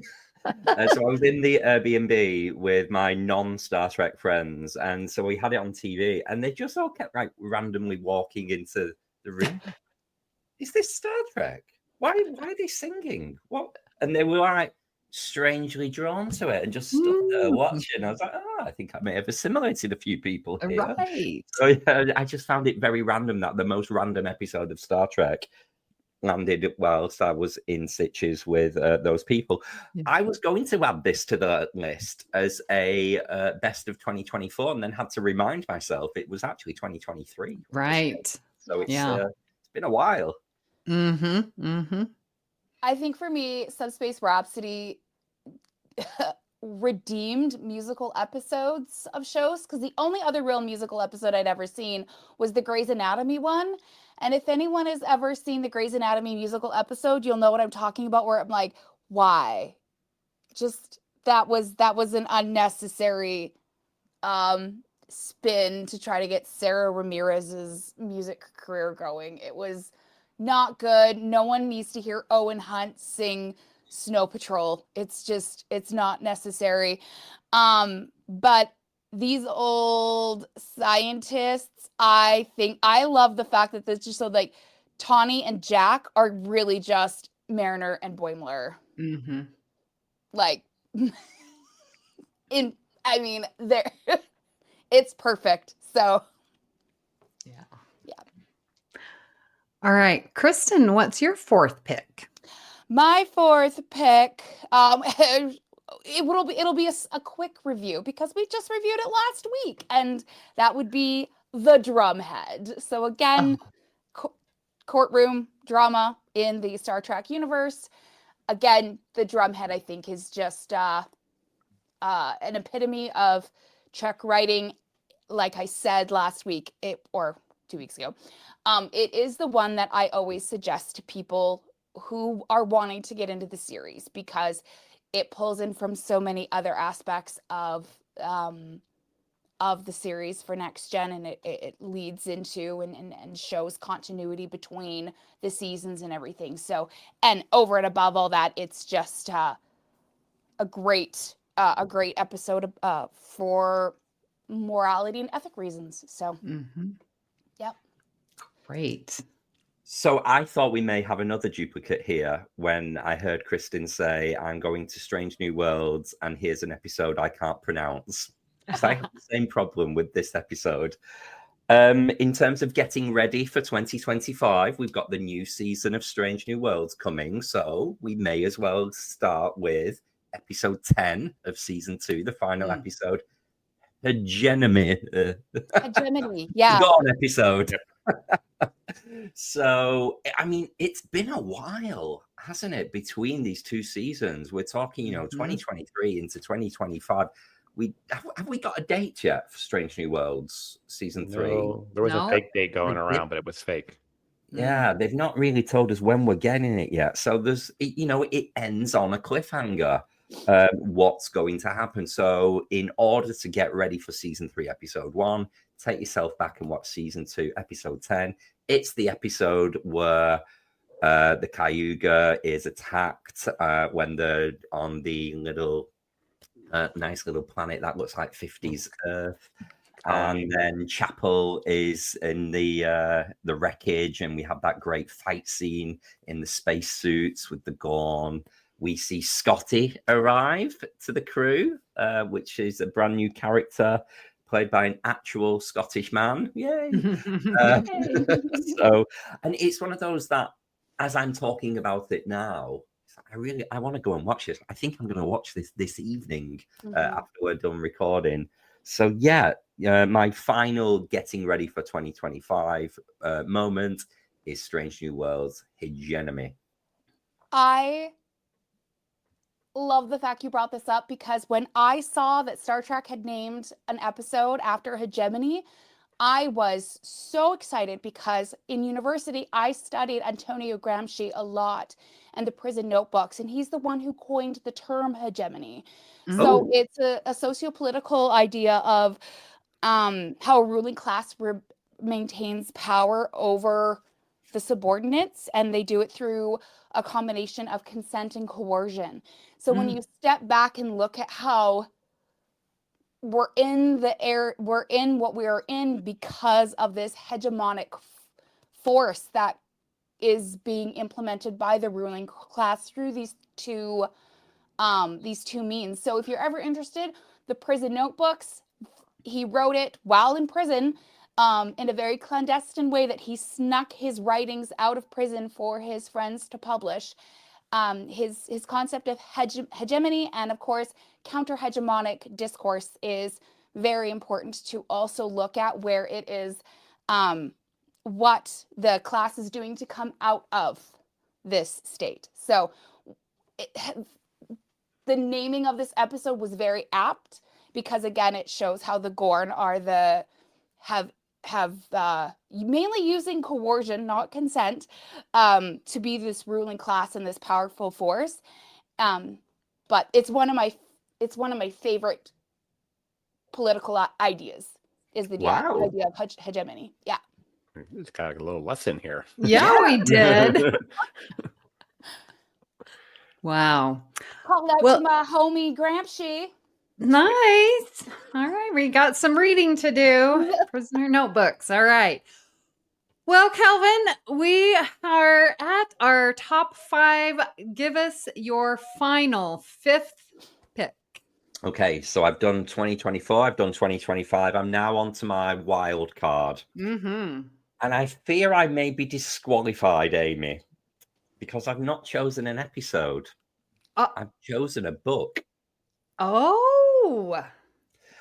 So I was in the Airbnb with my non-Star Trek friends, and so we had it on TV, and they just all kept like randomly walking into the room. Is this Star Trek? Why are they singing? What? And they were like strangely drawn to it and just stood there watching. I was like, I think I may have assimilated a few people here. Right. So yeah, I just found it very random that the most random episode of Star Trek landed whilst I was in Sitges with those people. I was going to add this to the list as a best of 2024 and then had to remind myself it was actually 2023. Right. So it's been a while. I think for me, Subspace Rhapsody redeemed musical episodes of shows, because the only other real musical episode I'd ever seen was the Grey's Anatomy one. And if anyone has ever seen the Grey's Anatomy musical episode, you'll know what I'm talking about, where I'm like, why? Just that was an unnecessary spin to try to get Sarah Ramirez's music career going. It was not good. No one needs to hear Owen Hunt sing Snow Patrol. It's not necessary. But These Old Scientists, I love the fact that it's just so like Tawny and Jack are really just Mariner and Boimler. Like, they're it's perfect. So Yeah. Yeah. All right, Kristin, what's your fourth pick? My fourth pick, it'll be a quick review because we just reviewed it last week, and that would be the Drumhead. So again, courtroom drama in the Star Trek universe. Again, the Drumhead, I think, is just an epitome of Trek writing. Like I said last week, or 2 weeks ago, it is the one that I always suggest to people who are wanting to get into the series because it pulls in from so many other aspects of the series for next gen, and it leads into and shows continuity between the seasons and everything. So, and over and above all that, it's just a great episode for morality and ethic reasons. So, yep. Great. So I thought we may have another duplicate here when I heard Kristin say, I'm going to Strange New Worlds and here's an episode I can't pronounce. So I have the same problem with this episode. In terms of getting ready for 2025, we've got the new season of Strange New Worlds coming. So we may as well start with episode 10 of season 2, the final episode. Hegemony. Hegemony, yeah. Go on, episode. So, I mean, it's been a while, hasn't it, between these two seasons? We're talking, 2023 into 2025. Have we got a date yet for Strange New Worlds season 3? No, there was a fake date going around, but it was fake. Yeah, they've not really told us when we're getting it yet. So it ends on a cliffhanger. What's going to happen? So, in order to get ready for season 3, episode 1, take yourself back and watch season 2, episode 10. It's the episode where the Cayuga is attacked when they're on the little nice little planet that looks like 50s Earth. And then Chapel is in the wreckage, and we have that great fight scene in the spacesuits with the Gorn. We see Scotty arrive to the crew, which is a brand new character played by an actual Scottish man. Yay! And it's one of those that, as I'm talking about it now, I want to go and watch this. I think I'm going to watch this evening after we're done recording. So yeah, my final getting ready for 2025 moment is Strange New Worlds Hegemony. I love the fact you brought this up because when I saw that Star Trek had named an episode after Hegemony, I was so excited because in university, I studied Antonio Gramsci a lot and the prison notebooks, and he's the one who coined the term hegemony. So it's a sociopolitical idea of how a ruling class maintains power over the subordinates, and they do it through a combination of consent and coercion. So when you step back and look at how we're in what we are in because of this hegemonic force that is being implemented by the ruling class through these two means. So if you're ever interested, the prison notebooks, he wrote it while in prison in a very clandestine way that he snuck his writings out of prison for his friends to publish. His concept of hegemony and, of course, counter-hegemonic discourse is very important to also look at, where it is what the class is doing to come out of this state. So the naming of this episode was very apt because, again, it shows how the Gorn are have mainly using coercion, not consent, to be this ruling class and this powerful force. But it's one of my favorite political ideas. Is the idea of hegemony? Yeah. It's got a little lesson here. Yeah, we did. Wow. Call out to my homie Gramsci. Nice. All right, we got some reading to do. Prisoner notebooks. All right. Well, Kelvin, we are at our top 5. Give us your final 5th pick. Okay, so I've done 2024, I've done 2025. I'm now on to my wild card. Mm-hmm. And I fear I may be disqualified, Amy, because I've not chosen an episode. I've chosen a book. Oh,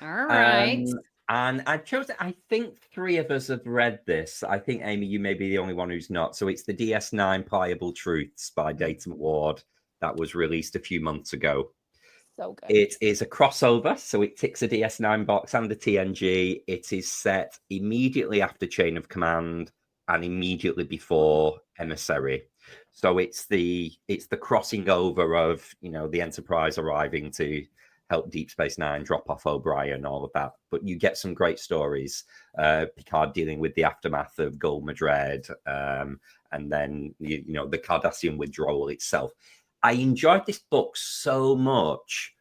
all right. And I've chosen, I think 3 of us have read this. I think, Amy, you may be the only one who's not. So it's the DS9 Pliable Truths by Dayton Ward that was released a few months ago. So good. It is a crossover, so it ticks a DS9 box and a TNG. It is set immediately after Chain of Command and immediately before Emissary. So it's the crossing over of, you know, the Enterprise arriving to help Deep Space Nine drop off O'Brien, all of that. But you get some great stories. Picard dealing with the aftermath of Gul Madred, and then you know the Cardassian withdrawal itself. I enjoyed this book so much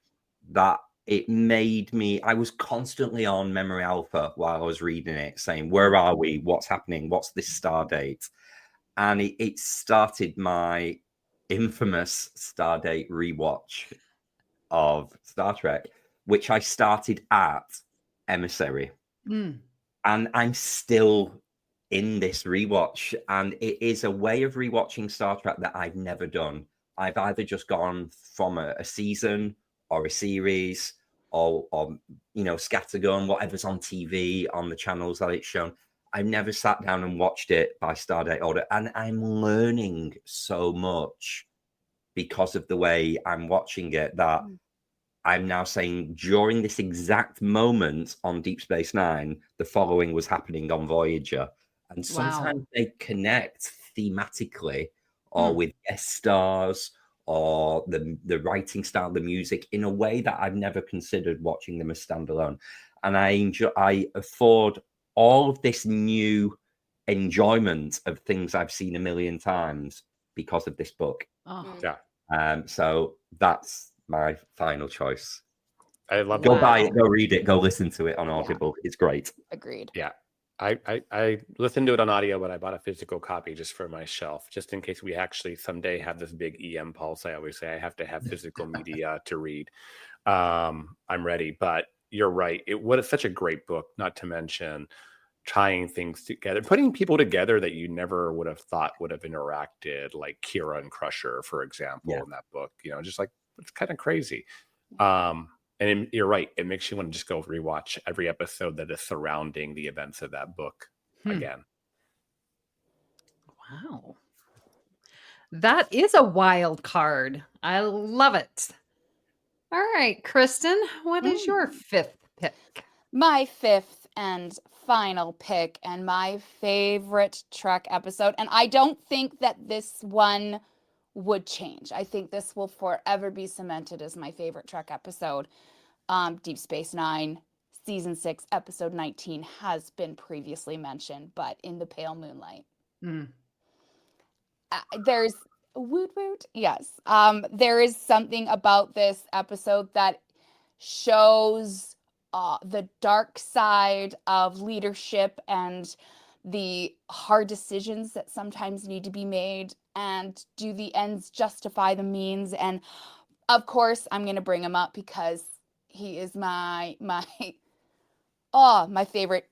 that it made me, I was constantly on Memory Alpha while I was reading it, saying, where are we? What's happening? What's this star date? And it started my infamous Stardate rewatch of Star Trek, which I started at Emissary. And I'm still in this rewatch. And it is a way of rewatching Star Trek that I've never done. I've either just gone from a season or a series or you know, scattergun, whatever's on TV, on the channels that it's shown. I've never sat down and watched it by Stardate order. And I'm learning so much because of the way I'm watching it that I'm now saying during this exact moment on Deep Space Nine, the following was happening on Voyager. And sometimes they connect thematically or with guest stars or the writing style, the music, in a way that I've never considered watching them as standalone. And I afford all of this new enjoyment of things I've seen a million times because of this book. Yeah. So that's my final choice. I love Go it. buy it, go read it, go listen to it on Audible. It's great. Agreed. Yeah. I listened to it on audio, but I bought a physical copy just for my shelf, just in case we actually someday have this big EM pulse. I always say I have to have physical media to read. I'm ready, but you're right. It was such a great book, not to mention tying things together, putting people together that you never would have thought would have interacted, like Kira and Crusher, for example, in that book. You know, just like, it's kind of crazy. And you're right. It makes you want to just go rewatch every episode that is surrounding the events of that book again. Wow. That is a wild card. I love it. All right, Kristin, what is your 5th pick? My 5th and final pick and my favorite Trek episode. And I don't think that this one would change. I think this will forever be cemented as my favorite Trek episode. Deep Space Nine, Season 6, Episode 19 has been previously mentioned, but in the Pale Moonlight. There's woot woot. Yes. There is something about this episode that shows the dark side of leadership and the hard decisions that sometimes need to be made, and do the ends justify the means. And of course, I'm going to bring him up because he is my favorite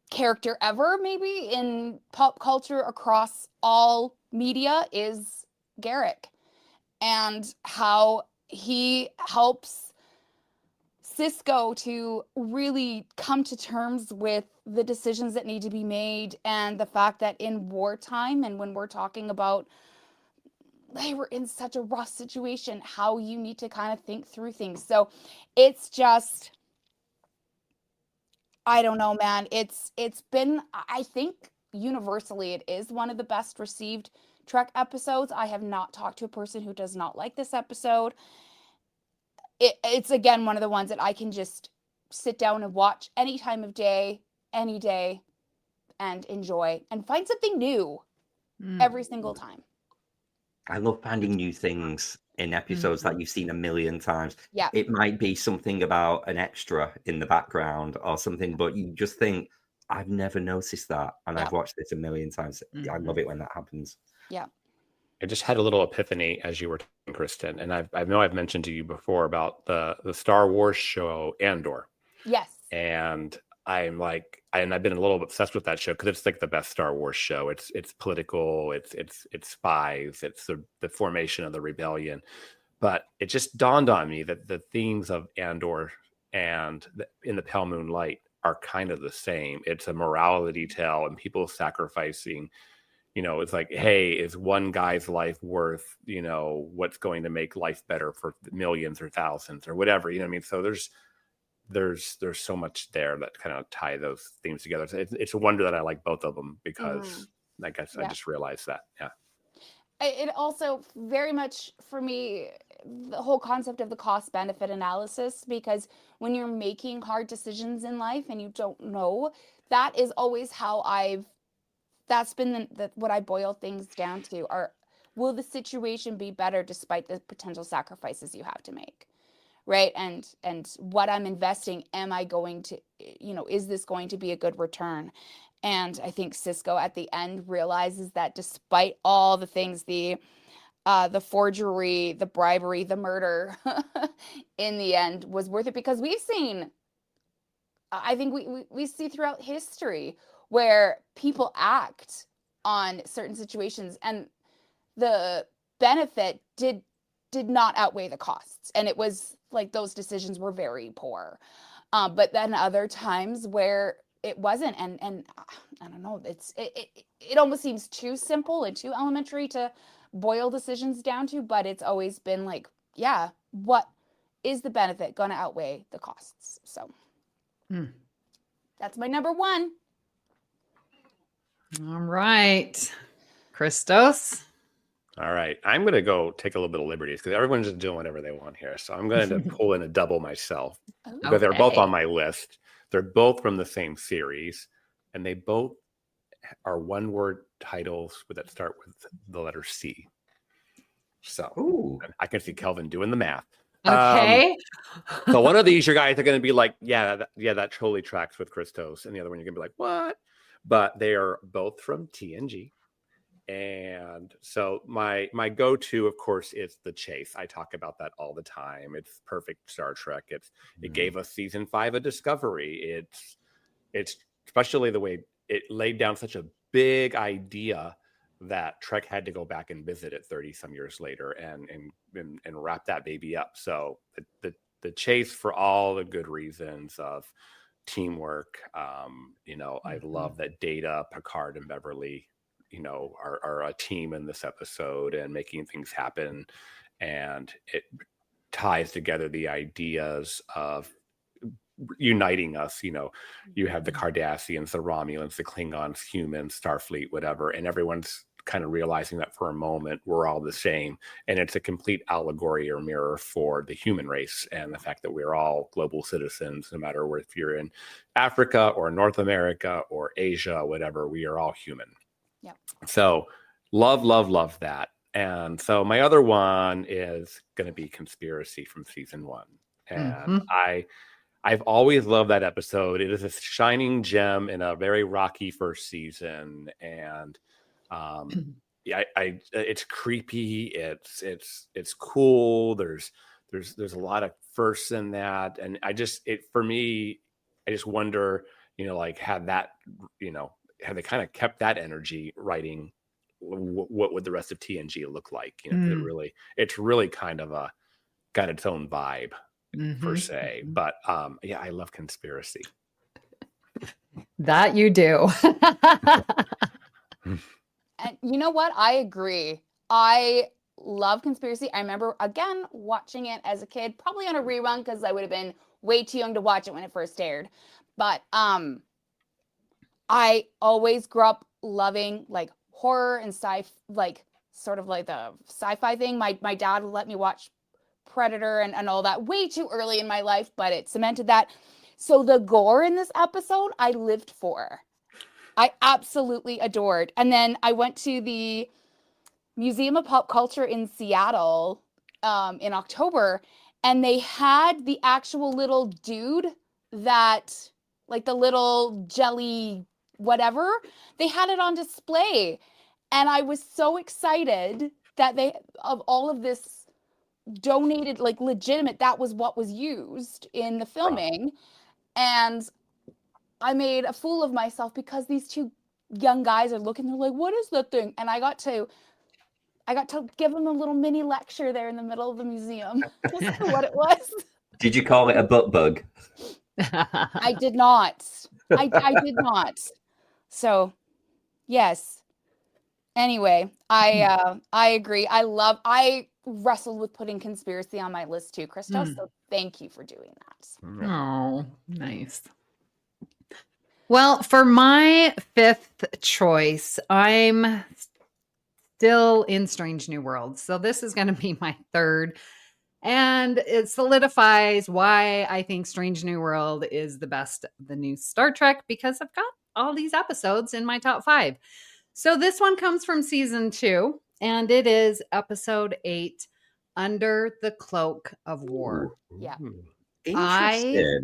character ever, maybe in pop culture across all media, is Garak, and how he helps Sisko to really come to terms with the decisions that need to be made, and the fact that in wartime, and when we're talking about they were in such a rough situation, how you need to kind of think through things. So it's just, I don't know, man. It's been, I think universally it is one of the best received Trek episodes. I have not talked to a person who does not like this episode. It's again one of the ones that I can just sit down and watch any time of day, any day, and enjoy and find something new every single time. I love finding new things in episodes that you've seen a million times. Yeah. It might be something about an extra in the background or something, but you just think, I've never noticed that. And I've watched this a million times. I love it when that happens. Yeah. I just had a little epiphany as you were talking, Kristin, and I know I've mentioned to you before about the Star Wars show Andor. Yes. And I've been a little obsessed with that show because it's like the best Star Wars show. It's political, it's spies, it's the formation of the rebellion. But it just dawned on me that the themes of Andor and in the Pale Moonlight are kind of the same. It's a morality tale and people sacrificing. It's like, hey, is one guy's life worth, what's going to make life better for millions or thousands or whatever, you know what I mean? So there's so much there that kind of tie those themes together. So it's a wonder that I like both of them because I guess I just realized that. Yeah. It also very much for me, the whole concept of the cost benefit analysis, because when you're making hard decisions in life and you don't know, that is always how that's been what I boil things down to will the situation be better despite the potential sacrifices you have to make? Right. And what I'm investing, am I going to, is this going to be a good return? And I think Sisko at the end realizes that despite all the things, the forgery, the bribery, the murder, in the end was worth it, because we've seen, I think we see throughout history where people act on certain situations and the benefit did not outweigh the costs. And it was like those decisions were very poor. But then other times where it wasn't, and I don't know, it almost seems too simple and too elementary to boil decisions down to, but it's always been like, yeah, what is the benefit going to outweigh the costs? So that's my number one. All right. Christos? All right. I'm going to go take a little bit of liberties because everyone's just doing whatever they want here. So I'm going to pull in a double myself because they're both on my list. They're both from the same series, and they both are one-word titles that start with the letter C. So I can see Kelvin doing the math. Okay. So one of these, your guys are going to be like, that totally tracks with Christos. And the other one, you're going to be like, what? But they are both from TNG. And so my go-to, of course, is The Chase. I talk about that all the time. It's perfect Star Trek. It gave us season 5 of Discovery. It's especially the way it laid down such a big idea that Trek had to go back and visit it 30 some years later and wrap that baby up. So the Chase, for all the good reasons of teamwork, I love that Data, Picard, and Beverly are a team in this episode and making things happen. And it ties together the ideas of uniting us. You have the Cardassians, the Romulans, the Klingons, humans, Starfleet, whatever. And everyone's kind of realizing that for a moment, we're all the same. And it's a complete allegory or mirror for the human race and the fact that we're all global citizens, no matter if you're in Africa or North America or Asia, whatever, we are all human. Yep. So love that. And so my other one is going to be Conspiracy from season 1. And I've always loved that episode. It is a shining gem in a very rocky first season. And it's creepy. It's cool. There's a lot of firsts in that. And I just wonder, had they kind of kept that energy writing, what would the rest of TNG look like? It's really kind of got its own vibe per se. But I love Conspiracy. That you do. And you know what? I agree. I love Conspiracy. I remember, again, watching it as a kid, probably on a rerun because I would have been way too young to watch it when it first aired. But I always grew up loving like horror and sort of like the sci-fi thing. My dad let me watch Predator and all that way too early in my life, but it cemented that. So the gore in this episode, I lived for. I absolutely adored. And then I went to the Museum of Pop Culture in Seattle in October, and they had the actual little dude that, like the little jelly whatever, they had it on display. And I was so excited that they, of all of this donated, like legitimate, that was what was used in the filming. And I made a fool of myself because these two young guys are looking, they're like, what is that thing? And I got to give them a little mini lecture there in the middle of the museum as to what it was. Did you call it a butt bug? I did not. I did not. So, yes. Anyway, I agree. I wrestled with putting conspiracy on my list too, Christos. So thank you for doing that. Oh, nice. Well, for my fifth choice, I'm still in Strange New Worlds. So this is going to be my third. And it solidifies why I think Strange New World is the best of the new Star Trek, because I've got all these episodes in my top 5. So this one comes from season 2, and it is episode 8, Under the Cloak of War. Yeah. Interesting. I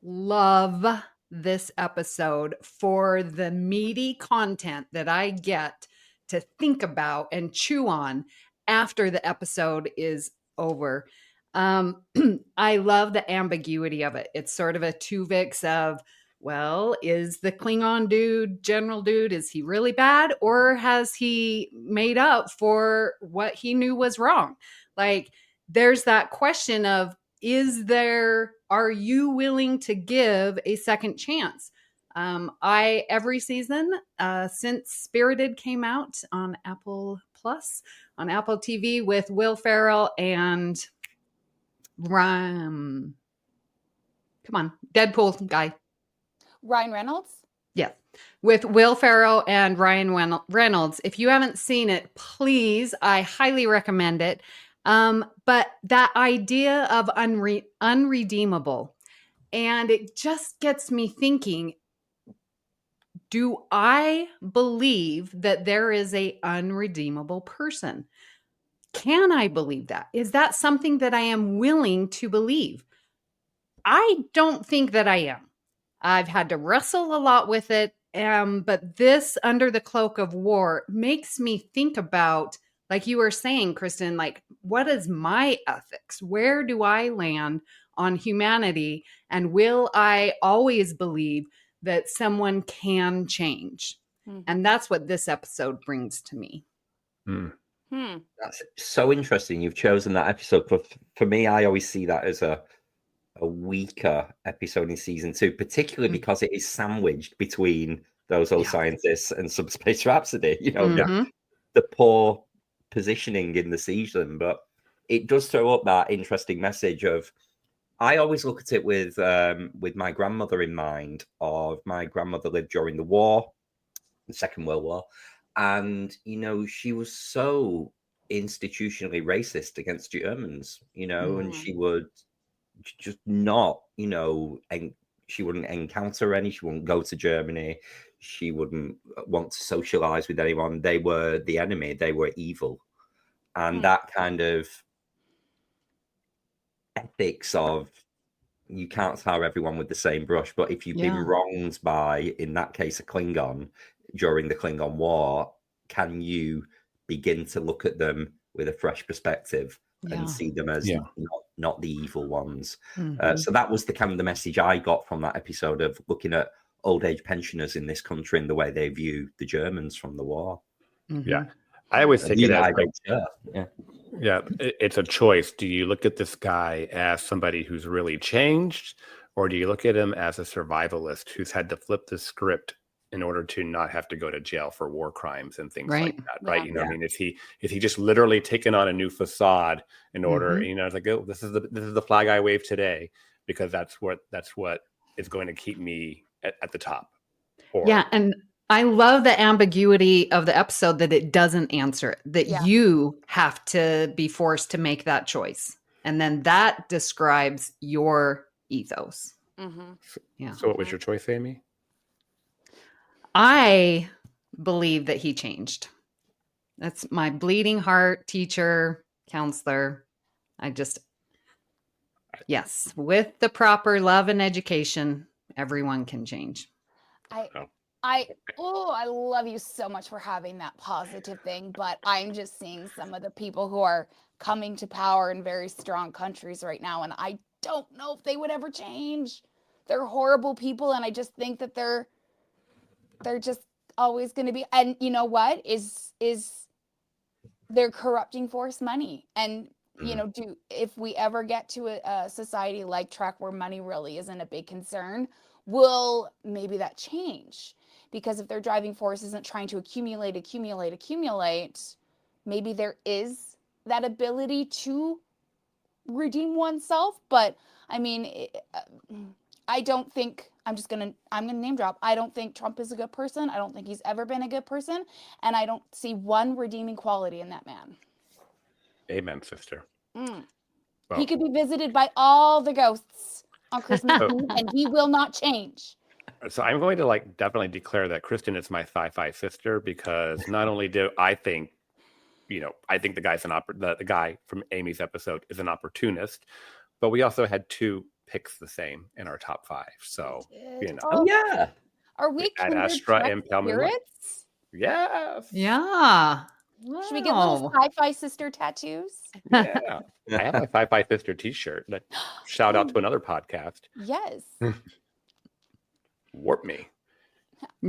love this episode for the meaty content that I get to think about and chew on after the episode is over. I love the ambiguity of it. It's sort of a Tuvix of, well, is the Klingon dude, General Dude, is he really bad, or has he made up for what he knew was wrong? Like, there's that question of, are you willing to give a second chance? Every season since Spirited came out on Apple Plus, on Apple TV with Will Ferrell and Deadpool guy. Ryan Reynolds? Yeah. With Will Ferrell and Ryan Reynolds. If you haven't seen it, please, I highly recommend it. But that idea of unredeemable, and it just gets me thinking, do I believe that there is a unredeemable person? Can I believe that? Is that something that I am willing to believe? I don't think that I am. I've had to wrestle a lot with it. But this Under the Cloak of War makes me think about, like you were saying, Kristin, like, what is my ethics? Where do I land on humanity? And will I always believe that someone can change? Mm-hmm. And that's what this episode brings to me. That's so interesting. You've chosen that episode. For me, I always see that as a weaker episode in season 2, particularly because it is sandwiched between those old scientists and Subspace Rhapsody. You know, the poor positioning in the season, but it does throw up that interesting message of, I always look at it with my grandmother in mind. Of my grandmother lived during the war, the Second World War, and you know, she was so institutionally racist against Germans, you know, and she would just not, you know, and she wouldn't encounter any, she wouldn't go to Germany, she wouldn't want to socialize with anyone. They were the enemy, they were evil. And that kind of ethics of, you can't tar everyone with the same brush, but if you've been wronged by, in that case, a Klingon during the Klingon War, can you begin to look at them with a fresh perspective and see them as not the evil ones? So that was the kind of the message I got from that episode, of looking at old age pensioners in this country and the way they view the Germans from the war. I always take it as it's a choice. Do you look at this guy as somebody who's really changed, or do you look at him as a survivalist who's had to flip the script in order to not have to go to jail for war crimes and things like that, right? You know, I mean, is he just literally taking on a new facade in order, you know, it's like, oh, this is the flag I wave today because that's what is going to keep me at the top. And I love the ambiguity of the episode, that it doesn't answer it, that you have to be forced to make that choice. And then that describes your ethos. So what was your choice, Amy? I believe that he changed. That's my bleeding heart, teacher, counselor. With the proper love and education, everyone can change. I love you so much for having that positive thing, but I'm just seeing some of the people who are coming to power in very strong countries right now, and I don't know if they would ever change. They're horrible people, and I just think that they're just always going to be. And you know what is they're corrupting force money, and you know, if we ever get to a society like Trek where money really isn't a big concern, will maybe that change? Because if their driving force isn't trying to accumulate, maybe there is that ability to redeem oneself. But I mean, I don't think I'm gonna name drop. I don't think Trump is a good person. I don't think he's ever been a good person, and I don't see one redeeming quality in that man. Amen, sister. He Well, could be visited by all the ghosts on Christmas Eve, and he will not change. so I'm going to definitely declare that Kristin is my sci-fi sister, because not only do I think, I think the guy from Amy's episode is an opportunist, but we also had 2 picks the same in our top 5. So, Oh yeah. Are we at kindred Astra Trek and Moonlight. spirits? Yes. Yeah. Should we get little sci-fi sister tattoos? Yeah. I have my sci-fi sister t-shirt. Shout out to another podcast. Yes. Warp Me.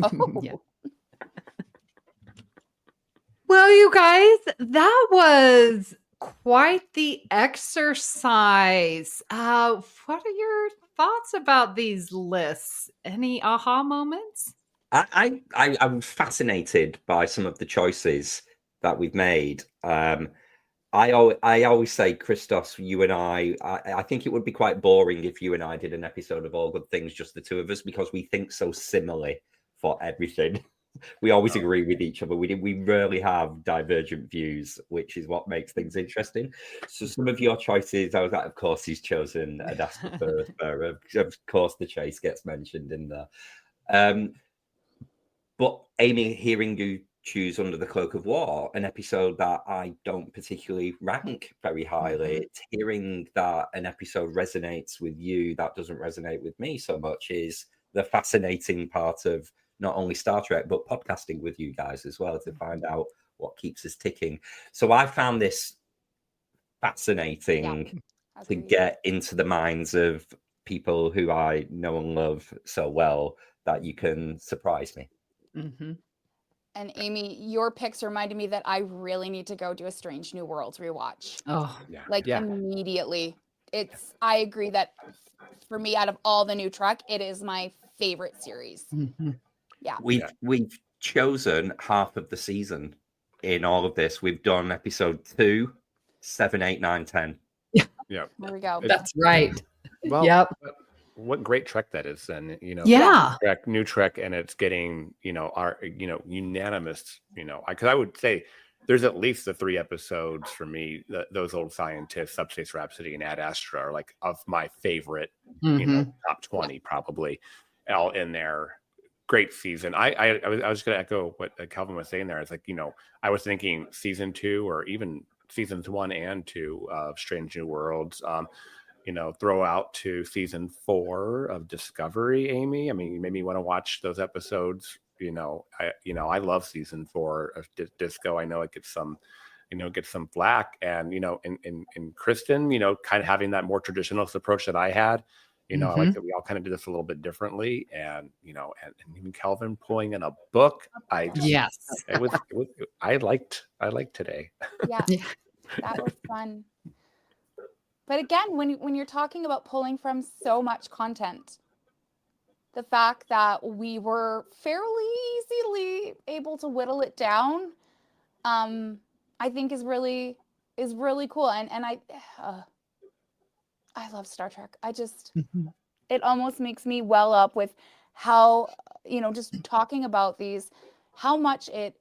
Oh. Yeah. Well, you guys, that was quite the exercise. What are your thoughts about these lists? Any aha moments? I'm fascinated by some of the choices that we've made. I always say, Christos, you and I think it would be quite boring if you and I did an episode of All Good Things, just the two of us, because we think so similarly for everything. We always agree with each other. We rarely have divergent views, which is what makes things interesting. So some of your choices, I was like, of course, he's chosen Astra first. Of course, the chase gets mentioned in there. But Amy, hearing you choose Under the Cloak of War, an episode that I don't particularly rank very highly, it's hearing that an episode resonates with you that doesn't resonate with me so much is the fascinating part of not only Star Trek, but podcasting with you guys as well, to find out what keeps us ticking. So I found this fascinating to get into the minds of people who I know and love so well, that you can surprise me. And Amy, your picks reminded me that I really need to go do a Strange New Worlds rewatch. Oh, Immediately. I agree that for me, out of all the new Trek, it is my favorite series. Yeah. We've chosen half of the season in all of this. We've done episode 2, 7, 8, 9, 10. Yeah. There we go. That's right. Well, yep. What great Trek that is, then, Yeah. New Trek, and it's getting, our, unanimous, because I would say there's at least the 3 episodes for me, those old scientists, Subspace, Rhapsody, and Ad Astra are of my favorite, top 20 probably, all in there. Great season. I was going to echo what Kelvin was saying there. It's I was thinking season 2, or even seasons 1 and 2 of Strange New Worlds. Throw out to season 4 of Discovery, Amy. I mean, you made me want to watch those episodes. I love season 4 of Disco. I know it gets some, flack, and in Kristin, kind of having that more traditionalist approach that I had. I like that we all kind of did this a little bit differently, and and even Kelvin pulling in a book. I liked today. Yeah, that was fun. But again, when you're talking about pulling from so much content, the fact that we were fairly easily able to whittle it down, I think is really cool. And I love Star Trek. I just it almost makes me well up with how, just talking about these, how much it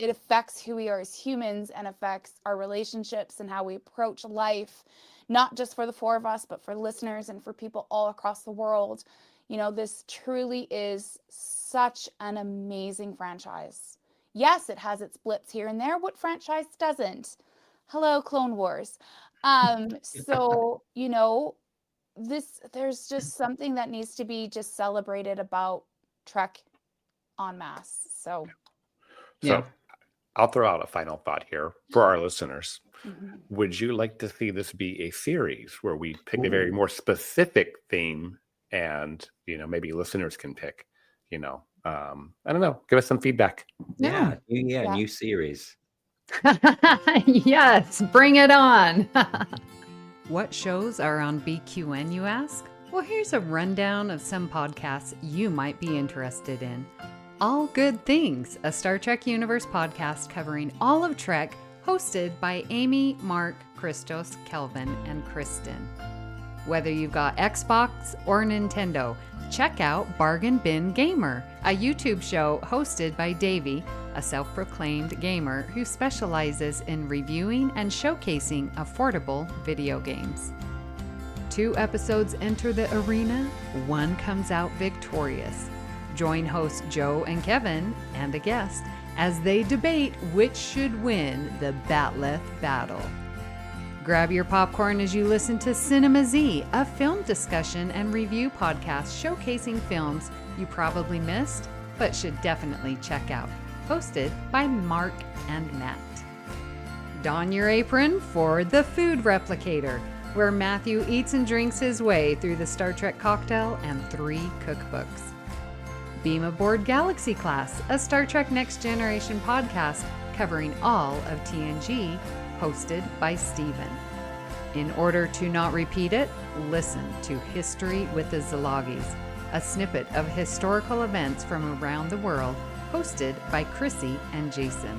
affects who we are as humans, and affects our relationships and how we approach life, not just for the 4 of us, but for listeners and for people all across the world. This truly is such an amazing franchise. Yes, it has its blips here and there. What franchise doesn't? Hello, Clone Wars. So, there's just something that needs to be just celebrated about Trek en masse. So I'll throw out a final thought here for our listeners. Would you like to see this be a series where we pick a very more specific theme and, maybe listeners can pick, I don't know, give us some feedback. New series. Yes, bring it on. What shows are on BQN, you ask? Well, here's a rundown of some podcasts you might be interested in. All Good Things, a Star Trek Universe podcast covering all of Trek, hosted by Amy, Mark, Christos, Kelvin, and Kristin. Whether you've got Xbox or Nintendo, check out Bargain Bin Gamer, a YouTube show hosted by Davey, a self-proclaimed gamer who specializes in reviewing and showcasing affordable video games. 2 episodes enter the arena, 1 comes out victorious. Join hosts Joe and Kevin and a guest as they debate which should win the Batleth battle. Grab your popcorn as you listen to Cinema Z, a film discussion and review podcast showcasing films you probably missed but should definitely check out. Hosted by Mark and Matt. Don your apron for The Food Replicator, where Matthew eats and drinks his way through the Star Trek cocktail and 3 cookbooks. Beam Aboard Galaxy Class, a Star Trek Next Generation podcast covering all of TNG, hosted by Steven. In order to not repeat it, listen to History with the Szilagys, a snippet of historical events from around the world, hosted by Chrissy and Jason.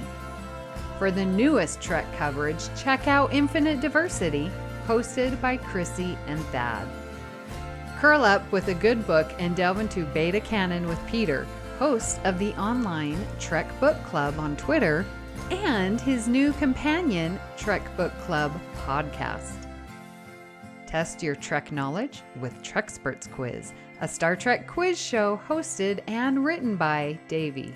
For the newest Trek coverage, check out Infinite Diversity, hosted by Chrissy and Thad. Curl up with a good book and delve into beta canon with Peter, host of the online Trek Book Club on Twitter, and his new companion, Trek Book Club podcast. Test your Trek knowledge with Treksperts Quiz, a Star Trek quiz show hosted and written by Davey.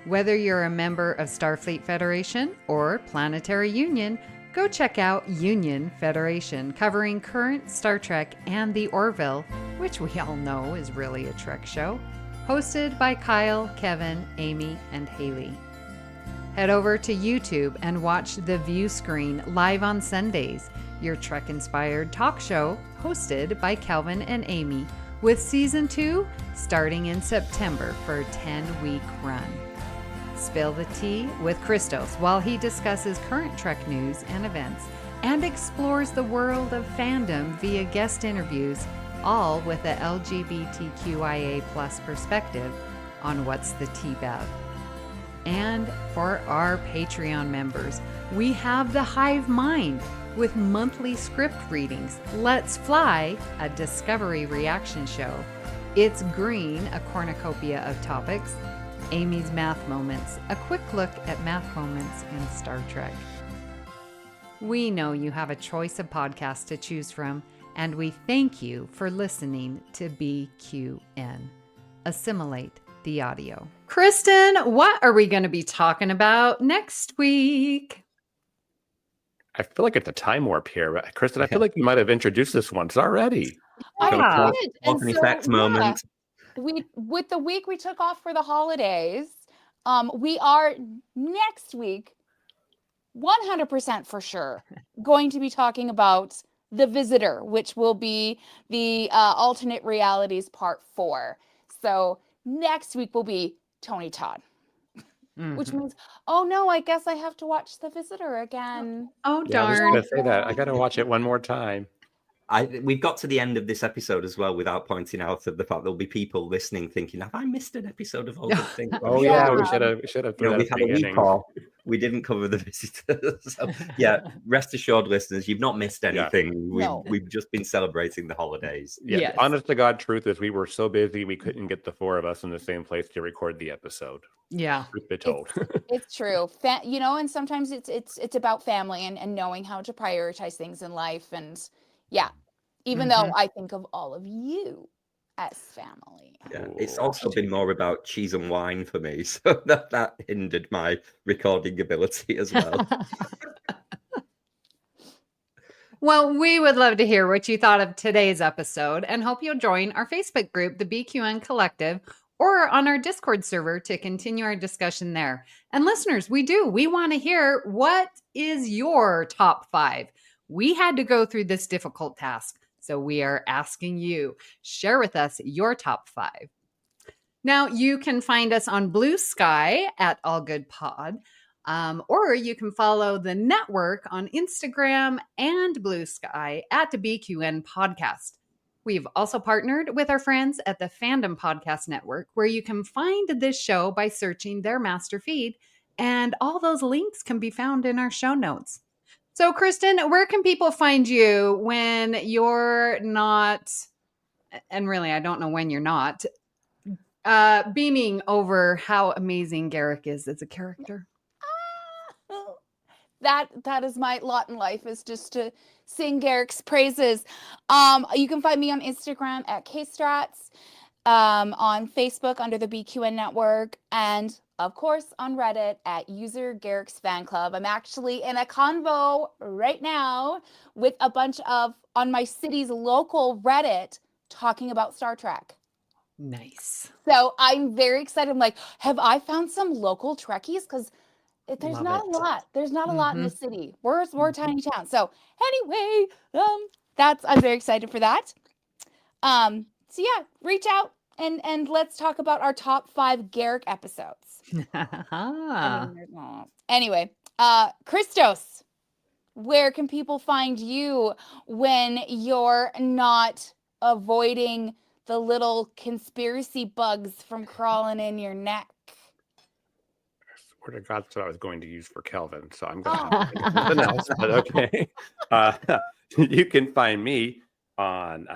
Whether you're a member of Starfleet Federation or Planetary Union, go check out Union Federation, covering current Star Trek and the Orville, which we all know is really a Trek show, hosted by Kyle, Kevin, Amy, and Haley. Head over to YouTube and watch The View Screen live on Sundays, your Trek-inspired talk show hosted by Kelvin and Amy, with Season 2 starting in September for a 10-week run. Spill the tea with Christos while he discusses current Trek news and events and explores the world of fandom via guest interviews, all with a LGBTQIA+ perspective on What's the Tea Bev. And for our Patreon members, we have the Hive Mind with monthly script readings, Let's Fly, a Discovery reaction show, It's Green, a cornucopia of topics, Amy's Math Moments, a quick look at math moments in Star Trek. We know you have a choice of podcasts to choose from, and we thank you for listening to BQN. Assimilate the audio. Kristin, what are we going to be talking about next week? I feel like it's a time warp here. Kristin, I feel like you might have introduced this once already. I did. And Welcome so, facts moment. With the week we took off for the holidays, we are next week 100% for sure going to be talking about The Visitor, which will be the alternate realities part 4. So next week will be Tony Todd, which means, oh no, I guess I have to watch The Visitor again. Oh, Yeah, I was darn. going to say that. I got to watch it one more time. We've got to the end of this episode as well without pointing out of the fact there'll be people listening thinking, have I missed an episode of All Good Things? Oh yeah, we should have thrown that We've at had the a week beginning. off. We didn't cover The Visitor. So yeah, rest assured, listeners, you've not missed anything. No. We've just been celebrating the holidays. Yeah, Yes. the honest to God truth is we were so busy we couldn't get the 4 of us in the same place to record the episode. Yeah. Truth be told. It's true. And sometimes it's about family and knowing how to prioritize things in life. And yeah, even though I think of all of you as family. Yeah, it's also been more about cheese and wine for me, so that hindered my recording ability as well. Well, we would love to hear what you thought of today's episode and hope you'll join our Facebook group, the BQN Collective, or on our Discord server to continue our discussion there. And listeners, we want to hear, what is your top 5? We had to go through this difficult task, so we are asking you, share with us your top 5. Now, you can find us on Bluesky at AllGoodPod, or you can follow the network on Instagram and Bluesky at the BQN Podcast. We've also partnered with our friends at the Fandom Podcast Network, where you can find this show by searching their master feed, and all those links can be found in our show notes. So, Kristin, where can people find you when you're not, and really, I don't know when you're not, beaming over how amazing Garrick is as a character? That is my lot in life, is just to sing Garrick's praises. You can find me on Instagram at kstrats, on Facebook under the BQN Network, and of course on Reddit at user Garrick's Fan Club. I'm actually in a convo right now with a bunch of, on my city's local Reddit, talking about Star Trek. Nice. So I'm very excited. I'm like, have I found some local Trekkies? Because there's Love not it. a lot. There's not a lot in the city. We're a tiny town. So anyway, I'm very excited for that. So yeah, reach out and let's talk about our top 5 Garrick episodes. Anyway, Christos, where can people find you when you're not avoiding the little conspiracy bugs from crawling in your neck? Swear to God, that's what I was going to use for Kelvin, so I'm going to have to think of something else, but okay. You can find me on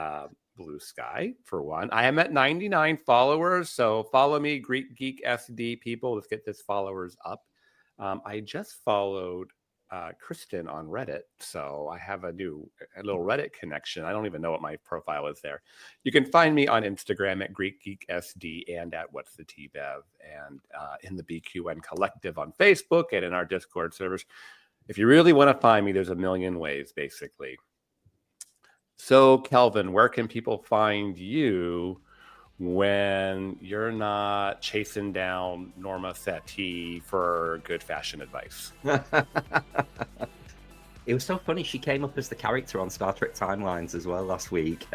Bluesky, for one. I am at 99 followers, so follow me, Greek Geek SD people. Let's get this followers up. I just followed Kristin on Reddit, so I have a little Reddit connection. I don't even know what my profile is there. You can find me on Instagram at Greek Geek SD and at What's the T-Bev, and in the BQN Collective on Facebook and in our Discord servers. If you really want to find me, there's a million ways, basically. So, Kelvin, where can people find you when you're not chasing down Norma Settee for good fashion advice? It was so funny. She came up as the character on Star Trek Timelines as well last week,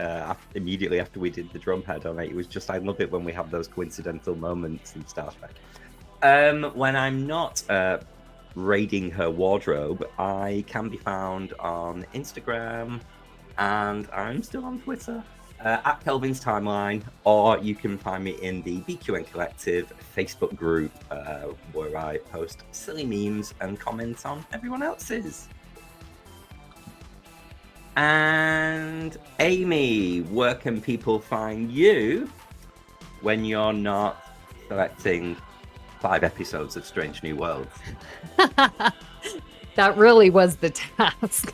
immediately after we did the Drumhead on it. It was just, I love it when we have those coincidental moments in Star Trek. When I'm not raiding her wardrobe, I can be found on Instagram, and I'm still on Twitter. At Kelvin's Timeline, or you can find me in the BQN Collective Facebook group, where I post silly memes and comment on everyone else's. And Amy, where can people find you when you're not selecting 5 episodes of Strange New Worlds? That really was the task.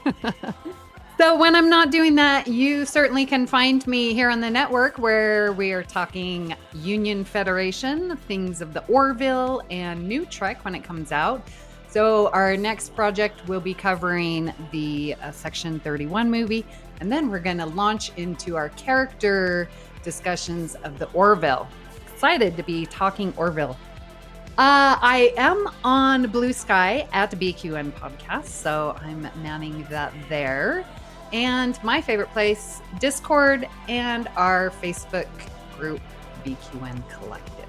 So when I'm not doing that, you certainly can find me here on the network, where we are talking Union Federation, things of the Orville, and New Trek when it comes out. So our next project will be covering the Section 31 movie, and then we're going to launch into our character discussions of the Orville. Excited to be talking Orville. I am on Bluesky at the BQN Podcast, so I'm manning that there. And my favorite place, Discord and our Facebook group, BQN Collective.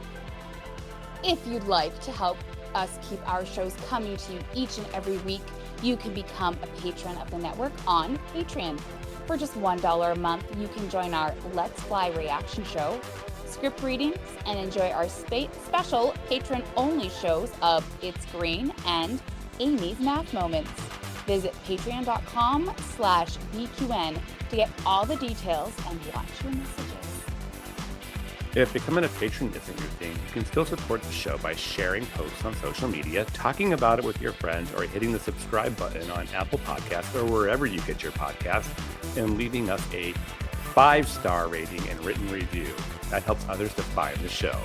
If you'd like to help us keep our shows coming to you each and every week, you can become a patron of the network on Patreon. For just $1 a month, you can join our Let's Fly reaction show, script readings, and enjoy our special patron-only shows of It's Green and Amy's Math Moments. Visit patreon.com/BQN to get all the details and watch your messages. If becoming a patron isn't your thing, you can still support the show by sharing posts on social media, talking about it with your friends, or hitting the subscribe button on Apple Podcasts or wherever you get your podcasts, and leaving us a 5-star rating and written review. That helps others to find the show.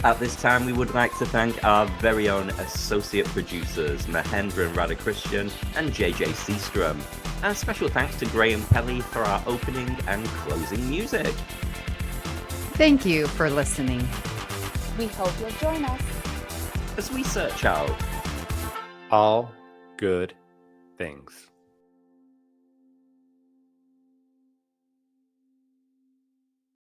At this time, we would like to thank our very own associate producers, Mahendra and Radhakrishnan and JJ Seastrom. And special thanks to Graham Kelly for our opening and closing music. Thank you for listening. We hope you'll join us as we search out all good things.